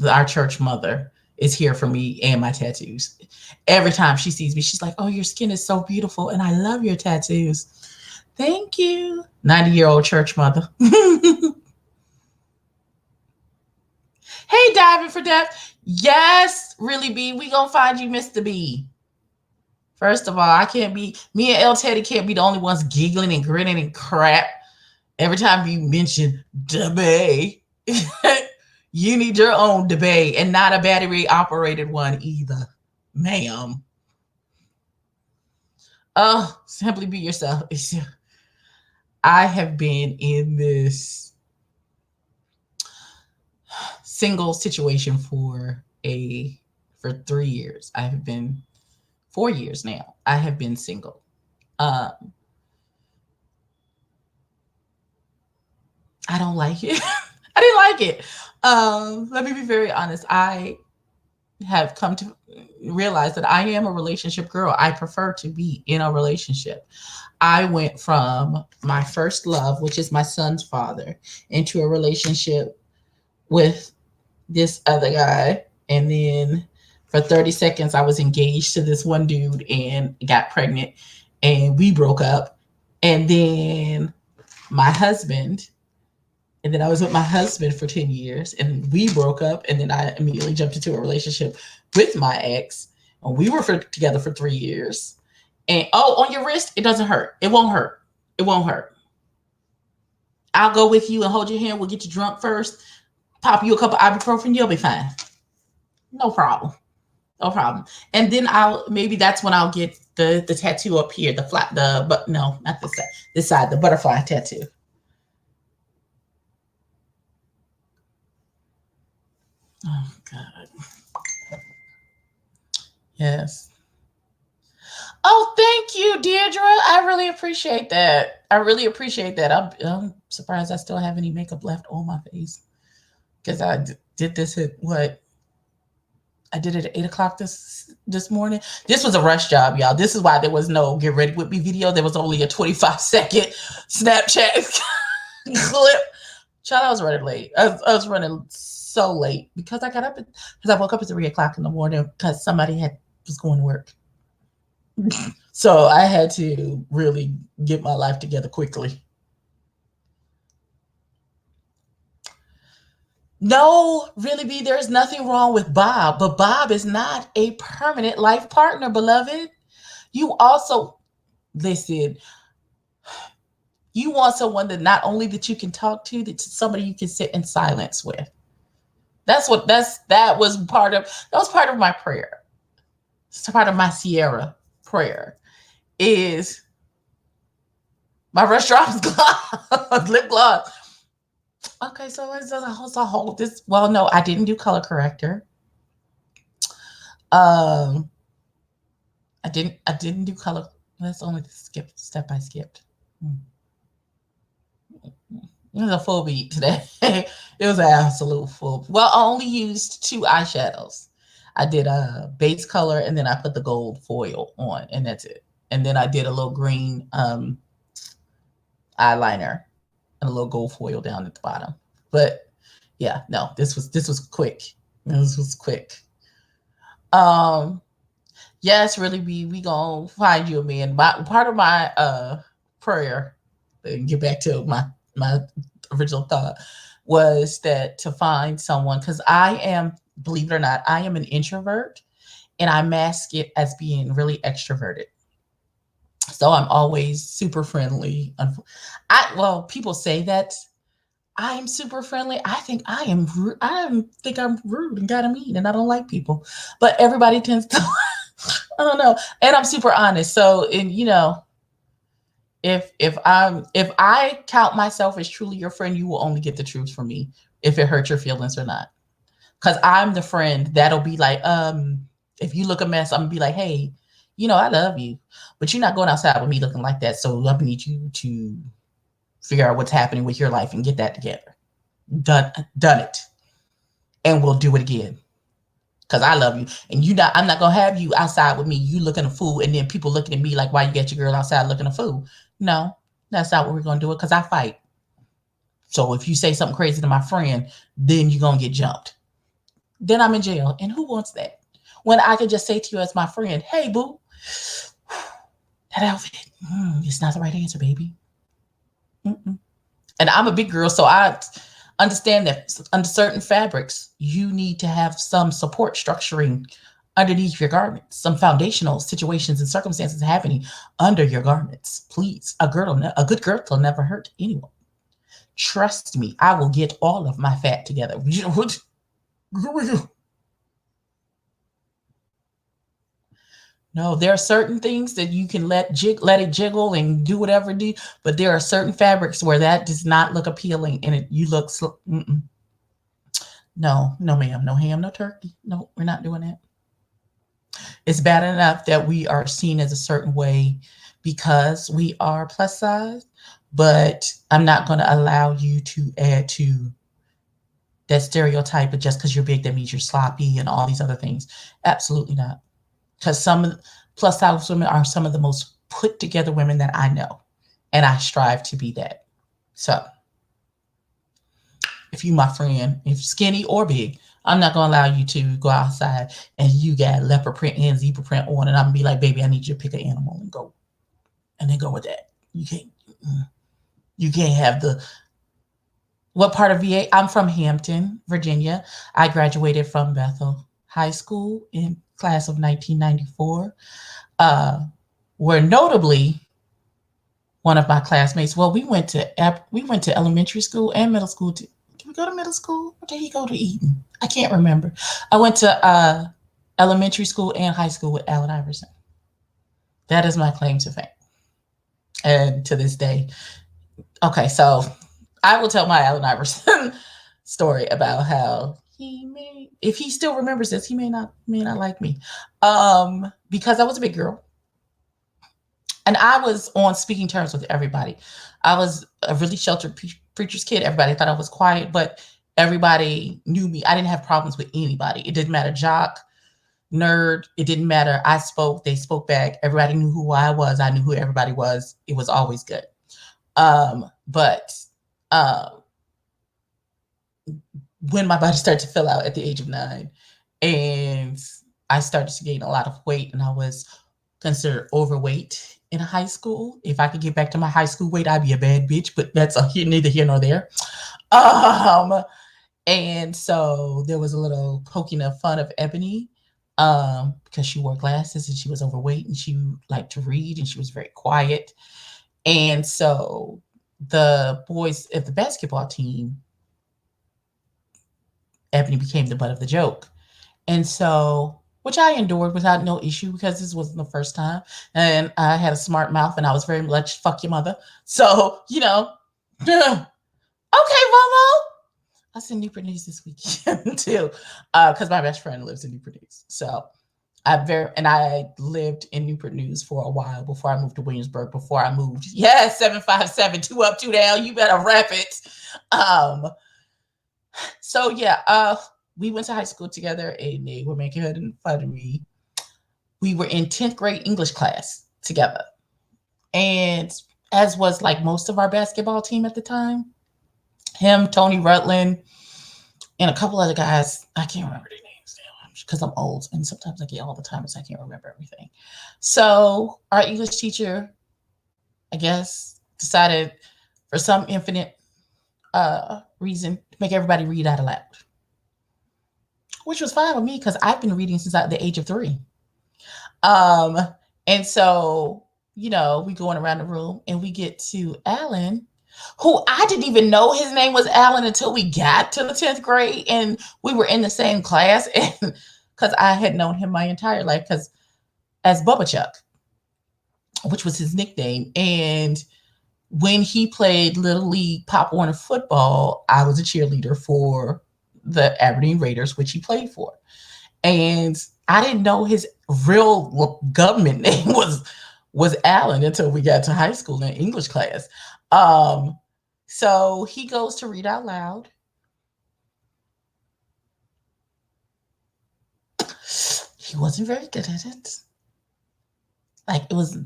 our church mother is here for me and my tattoos. Every time she sees me, she's like, oh, your skin is so beautiful, and I love your tattoos. Thank you. 90-year-old church mother. Hey, Diving for Death. Yes, really, B. We gonna find you, Mr. B. First of all, me and El Teddy can't be the only ones giggling and grinning and crap every time you mention DeBay. You need your own DeBay, and not a battery operated one either, ma'am. Oh, simply be yourself. I have been in this single situation for 3 years. I have been 4 years now. I have been single. I don't like it. I didn't like it. Let me be very honest. I have come to realize that I am a relationship girl. I prefer to be in a relationship. I went from my first love, which is my son's father, into a relationship with this other guy. And then for 30 seconds, I was engaged to this one dude and got pregnant, and we broke up. And then my husband, and then I was with my husband for 10 years, and we broke up. And then I immediately jumped into a relationship with my ex, and we were together for 3 years. And on your wrist, it doesn't hurt. It won't hurt. It won't hurt. I'll go with you and hold your hand. We'll get you drunk first. Pop you a couple ibuprofen. You'll be fine. No problem. No problem. And then maybe that's when I'll get the tattoo up here, but no, not this side. This side, the butterfly tattoo. Oh God. Yes. Oh, thank you, Deirdre. I really appreciate that. I'm surprised I still have any makeup left on my face, because I did this at what? I did it at 8 o'clock this morning. This was a rush job, y'all. This is why there was no get ready with me video. There was only a 25-second Snapchat clip. Child, I was running late. I was running so late because I woke up at 3 o'clock in the morning because somebody was going to work. So I had to really get my life together quickly. No, really, B, there's nothing wrong with Bob, but Bob is not a permanent life partner, beloved. You also, listen, you want someone that not only that you can talk to, that's somebody you can sit in silence with. That was part of my prayer. it's a part of my Sierra prayer is my restaurant's gloss, lip gloss. Okay, so it's a whole this. Well, no, I didn't do color corrector. Um, I didn't do color. That's only the step I skipped. Hmm. It was a full beat today. It was an absolute full. Well, I only used two eyeshadows. I did a base color and then I put the gold foil on, and that's it. And then I did a little green eyeliner and a little gold foil down at the bottom. But yeah, no, this was quick. This was quick. Um, yes, really, we gonna find you a man. Part of my prayer, get back to my original thought, was that to find someone, because I am, believe it or not, I am an introvert and I mask it as being really extroverted. So I'm always super friendly. Well, people say that I'm super friendly. I think I am. Think I'm rude and kind of mean, and I don't like people. But everybody tends to. I don't know, and I'm super honest. So, and if I count myself as truly your friend, you will only get the truth from me if it hurts your feelings or not. Because I'm the friend that'll be like, if you look a mess, I'm gonna be like, hey, I love you, but you're not going outside with me looking like that. So I need you to figure out what's happening with your life and get that together. Done it, and we'll do it again. Cause I love you, and I'm not gonna have you outside with me. You looking a fool, and then people looking at me like, why you get your girl outside looking a fool? No, that's not what we're gonna do. It, cause I fight. So if you say something crazy to my friend, then you're gonna get jumped. Then I'm in jail, and who wants that? When I could just say to you as my friend, hey boo, that outfit, it's not the right answer, baby. Mm-mm. And I'm a big girl, so I understand that under certain fabrics, you need to have some support structuring underneath your garments, some foundational situations and circumstances happening under your garments. Please, a good girdle will never hurt anyone. Trust me, I will get all of my fat together. You know what? No, there are certain things that you can let it jiggle and do whatever it do, but there are certain fabrics where that does not look appealing, and you look. No, no, ma'am, no ham, no turkey. No, we're not doing that. It's bad enough that we are seen as a certain way because we are plus size, but I'm not going to allow you to add to that stereotype of just because you're big, that means you're sloppy and all these other things. Absolutely not. Because some of plus size women are some of the most put together women that I know. And I strive to be that. So if you my friend, if skinny or big, I'm not gonna allow you to go outside and you got leopard print and zebra print on, and I'm gonna be like, baby, I need you to pick an animal and then go with that. You can't have the what part of VA? I'm from Hampton, Virginia. I graduated from Bethel High School in class of 1994, where notably one of my classmates. Well, we went to elementary school and middle school. Did we go to middle school? Or did he go to Eton? I can't remember. I went to elementary school and high school with Allen Iverson. That is my claim to fame, and to this day. Okay, so I will tell my Allen Iverson story about how if he still remembers this, he may not like me, because I was a big girl, and I was on speaking terms with everybody. I was a really sheltered preacher's kid. Everybody thought I was quiet, but everybody knew me. I didn't have problems with anybody. It didn't matter, jock, nerd. It didn't matter. I spoke. They spoke back. Everybody knew who I was. I knew who everybody was. It was always good. But when my body started to fill out at the age of 9, and I started to gain a lot of weight, and I was considered overweight in high school. If I could get back to my high school weight, I'd be a bad bitch, but that's neither here nor there. And so there was a little poking of fun of Ebony, because she wore glasses and she was overweight and she liked to read and she was very quiet. And so the boys of the basketball team, Ebony became the butt of the joke. And so which I endured without no issue because this wasn't the first time. And I had a smart mouth and I was very much fuck your mother. So, okay, Momo. I was in Newport News this weekend too, because my best friend lives in Newport News. So I lived in Newport News for a while before I moved to Williamsburg. Before I moved, 757, 2 up, 2 down. You better rap it. So yeah, we went to high school together, and they were making fun of me. We were in 10th grade English class together, and as was like most of our basketball team at the time, him, Tony Rutland, and a couple other guys. I can't remember their names now because I'm old and sometimes I get all the time, so I can't remember everything. So our English teacher, I guess, decided for some infinite reason to make everybody read out aloud, which was fine with me because I've been reading since the age of 3. And so, we going around the room and we get to Alan, who I didn't even know his name was Alan until we got to the 10th grade and we were in the same class. And because I had known him my entire life as Bubba Chuck, which was his nickname. And when he played Little League Pop Warner football, I was a cheerleader for the Aberdeen Raiders, which he played for. And I didn't know his real government name was Alan until we got to high school in English class. So he goes to read out loud. He wasn't very good at it. Like, it was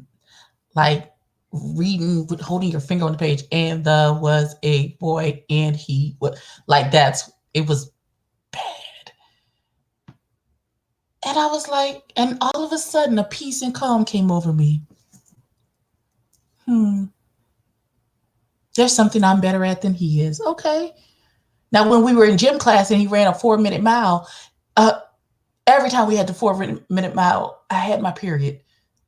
like reading, holding your finger on the page, and there was a boy, and he was like, it was bad. And I was like, and all of a sudden a peace and calm came over me. There's something I'm better at than he is. Okay. Now, when we were in gym class and he ran a 4-minute mile, every time we had the 4-minute mile, I had my period.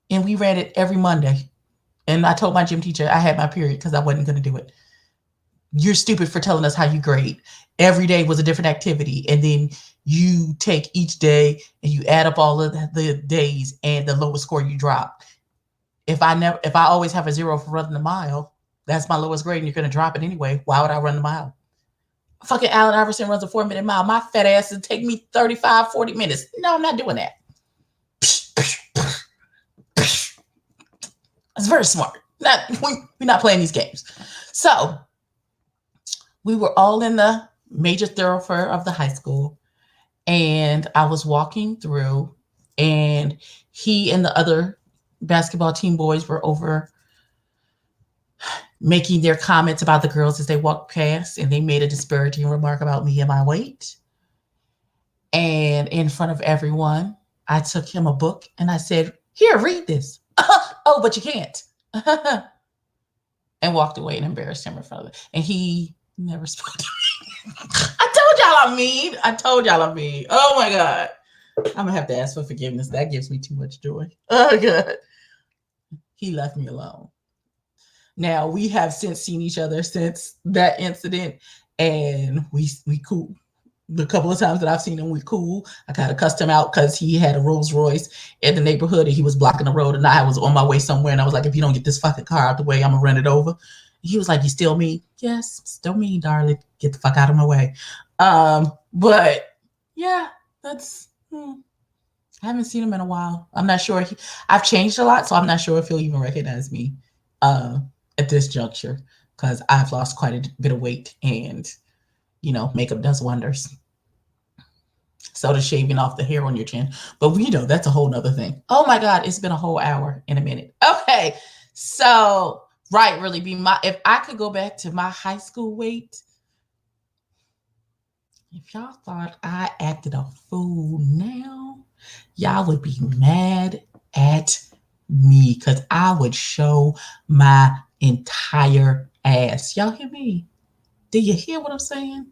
And we ran it every Monday. And I told my gym teacher I had my period because I wasn't going to do it. You're stupid for telling us how you grade. Every day was a different activity. And then you take each day and you add up all of the days and the lowest score you drop. If I always have a 0 for running the mile, that's my lowest grade and you're going to drop it anyway. Why would I run the mile? Fucking Allen Iverson runs a 4-minute mile. My fat ass would take me 35, 40 minutes. No, I'm not doing that. It's very smart. We're not playing these games. So we were all in the major thoroughfare of the high school. And I was walking through, and he and the other basketball team boys were over making their comments about the girls as they walked past, and they made a disparaging remark about me and my weight. And in front of everyone, I took him a book and I said, "Here, read this." "Oh, but you can't." And walked away and embarrassed him in front of them. And he never spoke to me. I told y'all I'm mean. Oh my God. I'm going to have to ask for forgiveness. That gives me too much joy. Oh God. He left me alone. Now, we have since seen each other since that incident, and we cool. The couple of times that I've seen him, we cool. I kind of cussed him out because he had a Rolls Royce in the neighborhood and he was blocking the road, and I was on my way somewhere, and I was like, "If you don't get this fucking car out the way, I'm gonna run it over." And he was like, "You still mean?" "Yes, still mean, darling. Get the fuck out of my way." But yeah, that's. I haven't seen him in a while. I'm not sure. I've changed a lot, so I'm not sure if he'll even recognize me at this juncture, because I've lost quite a bit of weight, and makeup does wonders. So does shaving off the hair on your chin. But that's a whole nother thing. Oh my God, it's been a whole hour in a minute. Okay. So, right, really if I could go back to my high school weight, if y'all thought I acted a fool now, y'all would be mad at me because I would show my entire ass. Y'all hear me? Do you hear what I'm saying?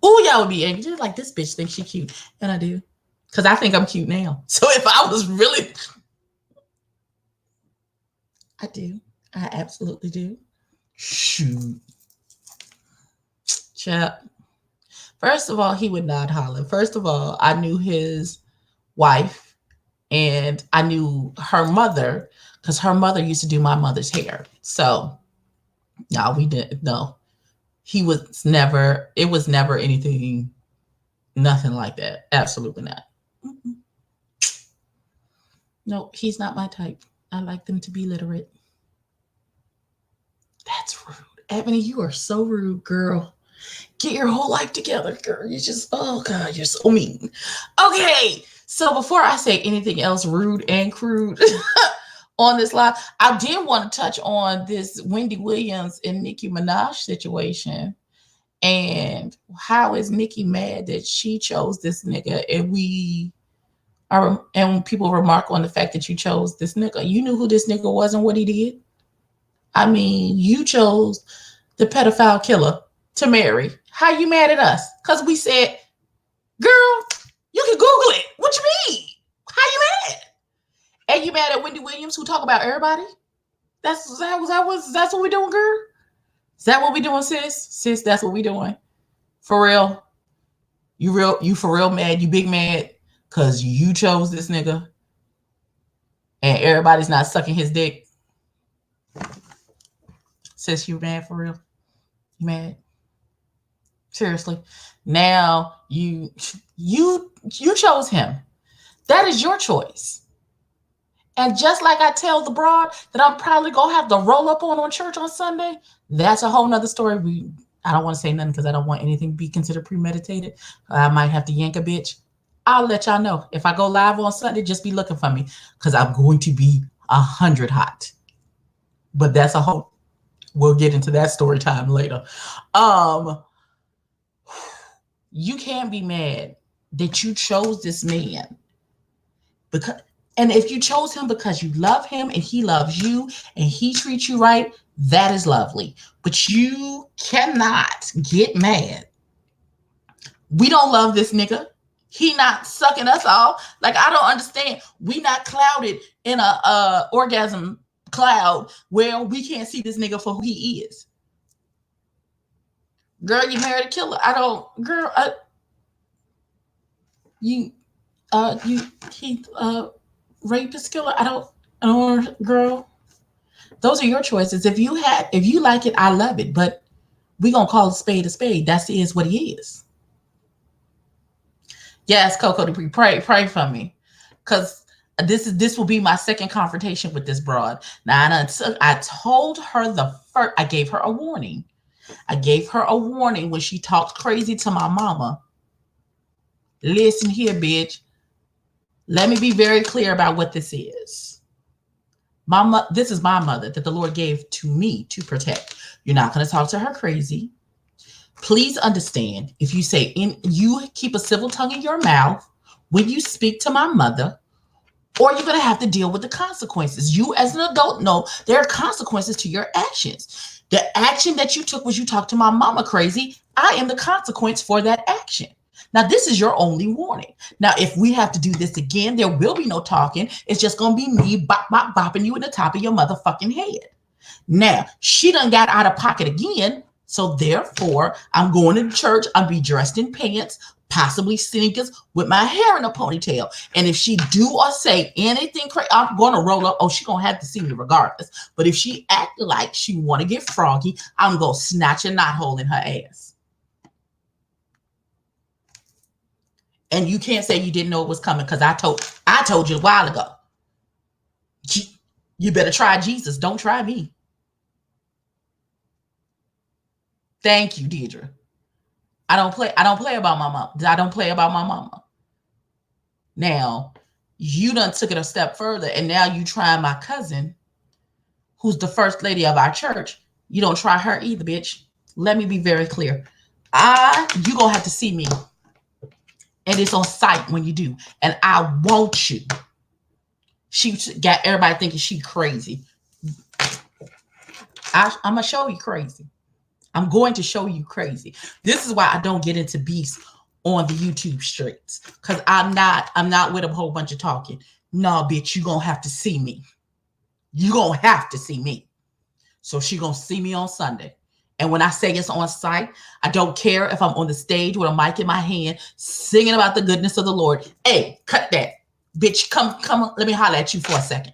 Oh, y'all would be angry. Just like, this bitch thinks she cute. And I do. Because I think I'm cute now. So if I was really... I do. I absolutely do. Shoot. Chap. First of all, he would not holler. First of all, I knew his wife, and I knew her mother because her mother used to do my mother's hair. So no, we didn't. No, it was never anything, nothing like that. Absolutely not. Mm-mm. No, he's not my type. I like them to be literate. That's rude. Ebony, you are so rude, girl. Get your whole life together, girl. You just, oh God, you're so mean. Okay, so before I say anything else rude and crude on this live, I did want to touch on this Wendy Williams and Nicki Minaj situation. And how is Nicki mad that she chose this nigga? And people remark on the fact that you chose this nigga. You knew who this nigga was and what he did. I mean, you chose the pedophile killer to marry. How you mad at us? Because we said, girl, you can Google it. What you mean? How you mad? And you mad at Wendy Williams who talk about everybody? That's what we doing, girl? Is that what we doing, sis? Sis, that's what we doing. For real. You for real mad, you big mad, because you chose this nigga and everybody's not sucking his dick. Sis, you mad for real? You mad? Seriously. Now you chose him. That is your choice. And just like I tell the broad that I'm probably gonna have to roll up on church on Sunday, that's a whole nother story. I don't want to say nothing because I don't want anything to be considered premeditated. I might have to yank a bitch. I'll let y'all know. If I go live on Sunday, just be looking for me because I'm going to be 100 hot. But that's a whole, we'll get into that story time later. You can't be mad that you chose this man and if you chose him because you love him and he loves you and he treats you right, that is lovely. But you cannot get mad. We don't love this nigga. He not sucking us off. Like, I don't understand. We not clouded in a orgasm cloud where we can't see this nigga for who he is. Girl, you married a killer. He rapist killer. I don't, girl. Those are your choices. If you like it, I love it. But we gonna call a spade a spade. That is what he is. Yes, Coco Dupree, pray for me, because this will be my second confrontation with this broad. Now I told her I gave her a warning. I gave her a warning when she talked crazy to my mama. Listen here, bitch. Let me be very clear about what this is. This is my mother that the Lord gave to me to protect. You're not going to talk to her crazy. Please understand, if you you keep a civil tongue in your mouth when you speak to my mother, or you're going to have to deal with the consequences. You as an adult know there are consequences to your actions. The action that you took was you talked to my mama crazy. I am the consequence for that action. Now, this is your only warning. Now, if we have to do this again, there will be no talking. It's just going to be me bopping you in the top of your motherfucking head. Now, she done got out of pocket again. So therefore, I'm going to church. I'll be dressed in pants, possibly sneakers, with my hair in a ponytail. And if she do or say anything crazy, I'm going to roll up. Oh, she going to have to see me regardless. But if she act like she want to get froggy, I'm going to snatch a knothole in her ass. And you can't say you didn't know it was coming, because I told you a while ago. You better try Jesus. Don't try me. Thank you, Deidre. I don't play about my mom. I don't play about my mama. Now, you done took it a step further, and now you try my cousin, who's the first lady of our church. You don't try her either, bitch. Let me be very clear. You gonna have to see me. And it's on sight when you do. And I want you. She got everybody thinking she crazy. I'm going to show you crazy. I'm going to show you crazy. This is why I don't get into beefs on the YouTube streets. Because I'm not with a whole bunch of talking. No, bitch, you're going to have to see me. You're going to have to see me. So she going to see me on Sunday. And when I say it's on site, I don't care if I'm on the stage with a mic in my hand, singing about the goodness of the Lord. Hey, cut that. Bitch, come, let me holler at you for a second.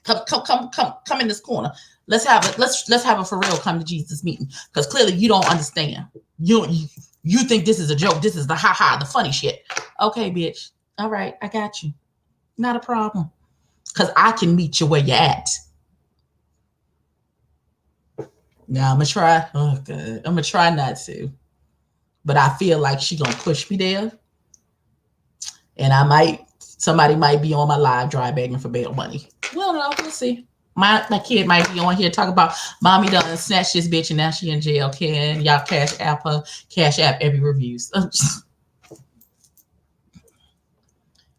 Come in this corner. Let's have a for real come to Jesus meeting. Because clearly you don't understand. You think this is a joke. This is the the funny shit. Okay, bitch. All right, I got you. Not a problem. Because I can meet you where you're at. Now I'm gonna try. Oh god, I'm gonna try not to. But I feel like she gonna push me there. And somebody might be on my live drive begging for bail money. Well, no, we'll see. My kid might be on here talking about mommy done snatched this bitch and now she in jail. Can y'all cash app every reviews?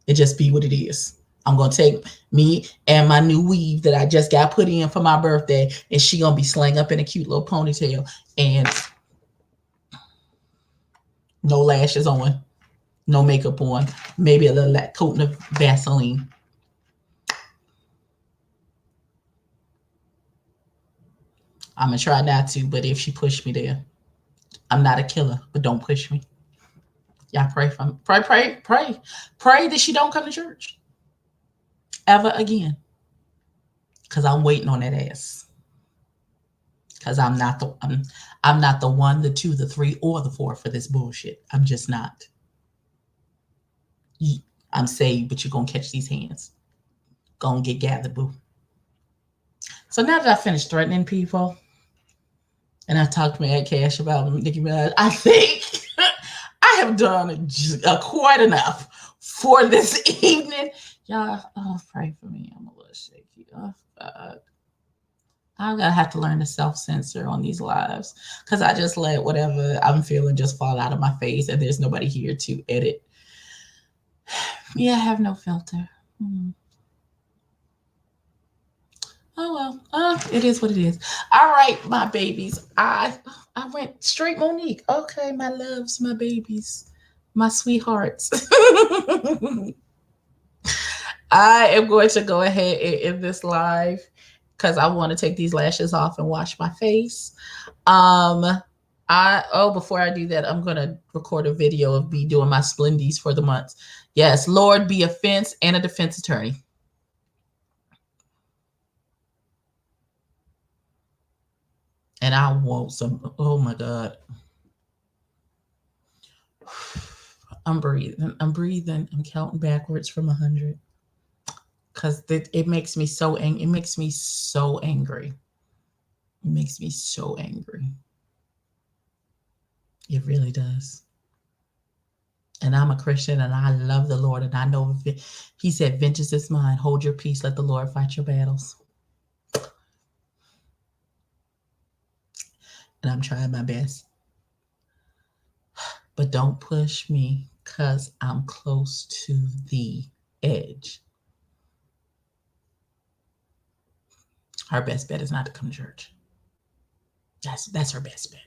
It just be what it is. I'm gonna take me and my new weave that I just got put in for my birthday, and she gonna be slang up in a cute little ponytail and no lashes on. No makeup on, maybe a little coating of Vaseline. I'm gonna try not to, but if she pushed me there, I'm not a killer, but don't push me. Y'all pray for me. Pray that she don't come to church ever again. Cause I'm waiting on that ass. Cause I'm not the one, the two, the three, or the four for this bullshit. I'm just not. I'm saved, but you're gonna catch these hands. Gonna get gathered, boo. So now that I finished threatening people, and I talked Mad Cash about Nicki Minaj, I think I have done quite enough for this evening. Y'all, pray for me. I'm a little shaky. Oh God, I'm gonna have to learn to self-censor on these lives because I just let whatever I'm feeling just fall out of my face, and there's nobody here to edit. Yeah, I have no filter. Oh well, it is what it is. All right, my babies. I went straight Monique. Okay, my loves, my babies, my sweethearts. I am going to go ahead and end this live because I want to take these lashes off and wash my face. Before I do that, I'm gonna record a video of me doing my splendies for the month. Yes, Lord be a fence and a defense attorney. And I want some. Oh my God. I'm breathing. I'm counting backwards from 100 because it makes me so angry. It makes me so angry. It makes me so angry. It really does. And I'm a Christian and I love the Lord. And I know he said, vengeance is mine. Hold your peace. Let the Lord fight your battles. And I'm trying my best. But don't push me because I'm close to the edge. Her best bet is not to come to church. That's her best bet.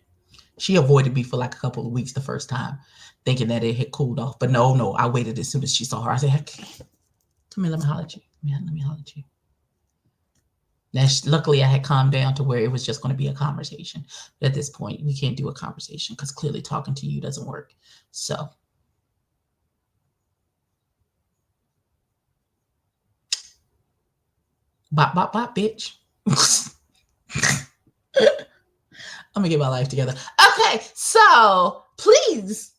She avoided me for like a couple of weeks the first time, thinking that it had cooled off. But no, I waited as soon as she saw her. I said, hey, come here, let me holler at you. Let me holler at you. Now, luckily, I had calmed down to where it was just going to be a conversation. But at this point, we can't do a conversation because clearly talking to you doesn't work. So, bop, bop, bop, bitch. I'm going to get my life together. Okay, so please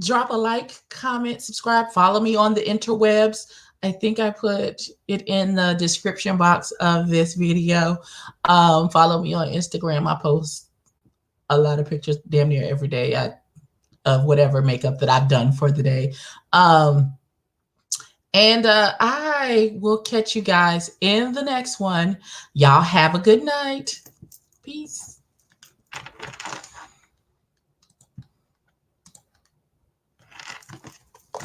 drop a like, comment, subscribe, follow me on the interwebs. I think I put it in the description box of this video. Follow me on Instagram. I post a lot of pictures damn near every day of whatever makeup that I've done for the day. And I will catch you guys in the next one. Y'all have a good night. Peace.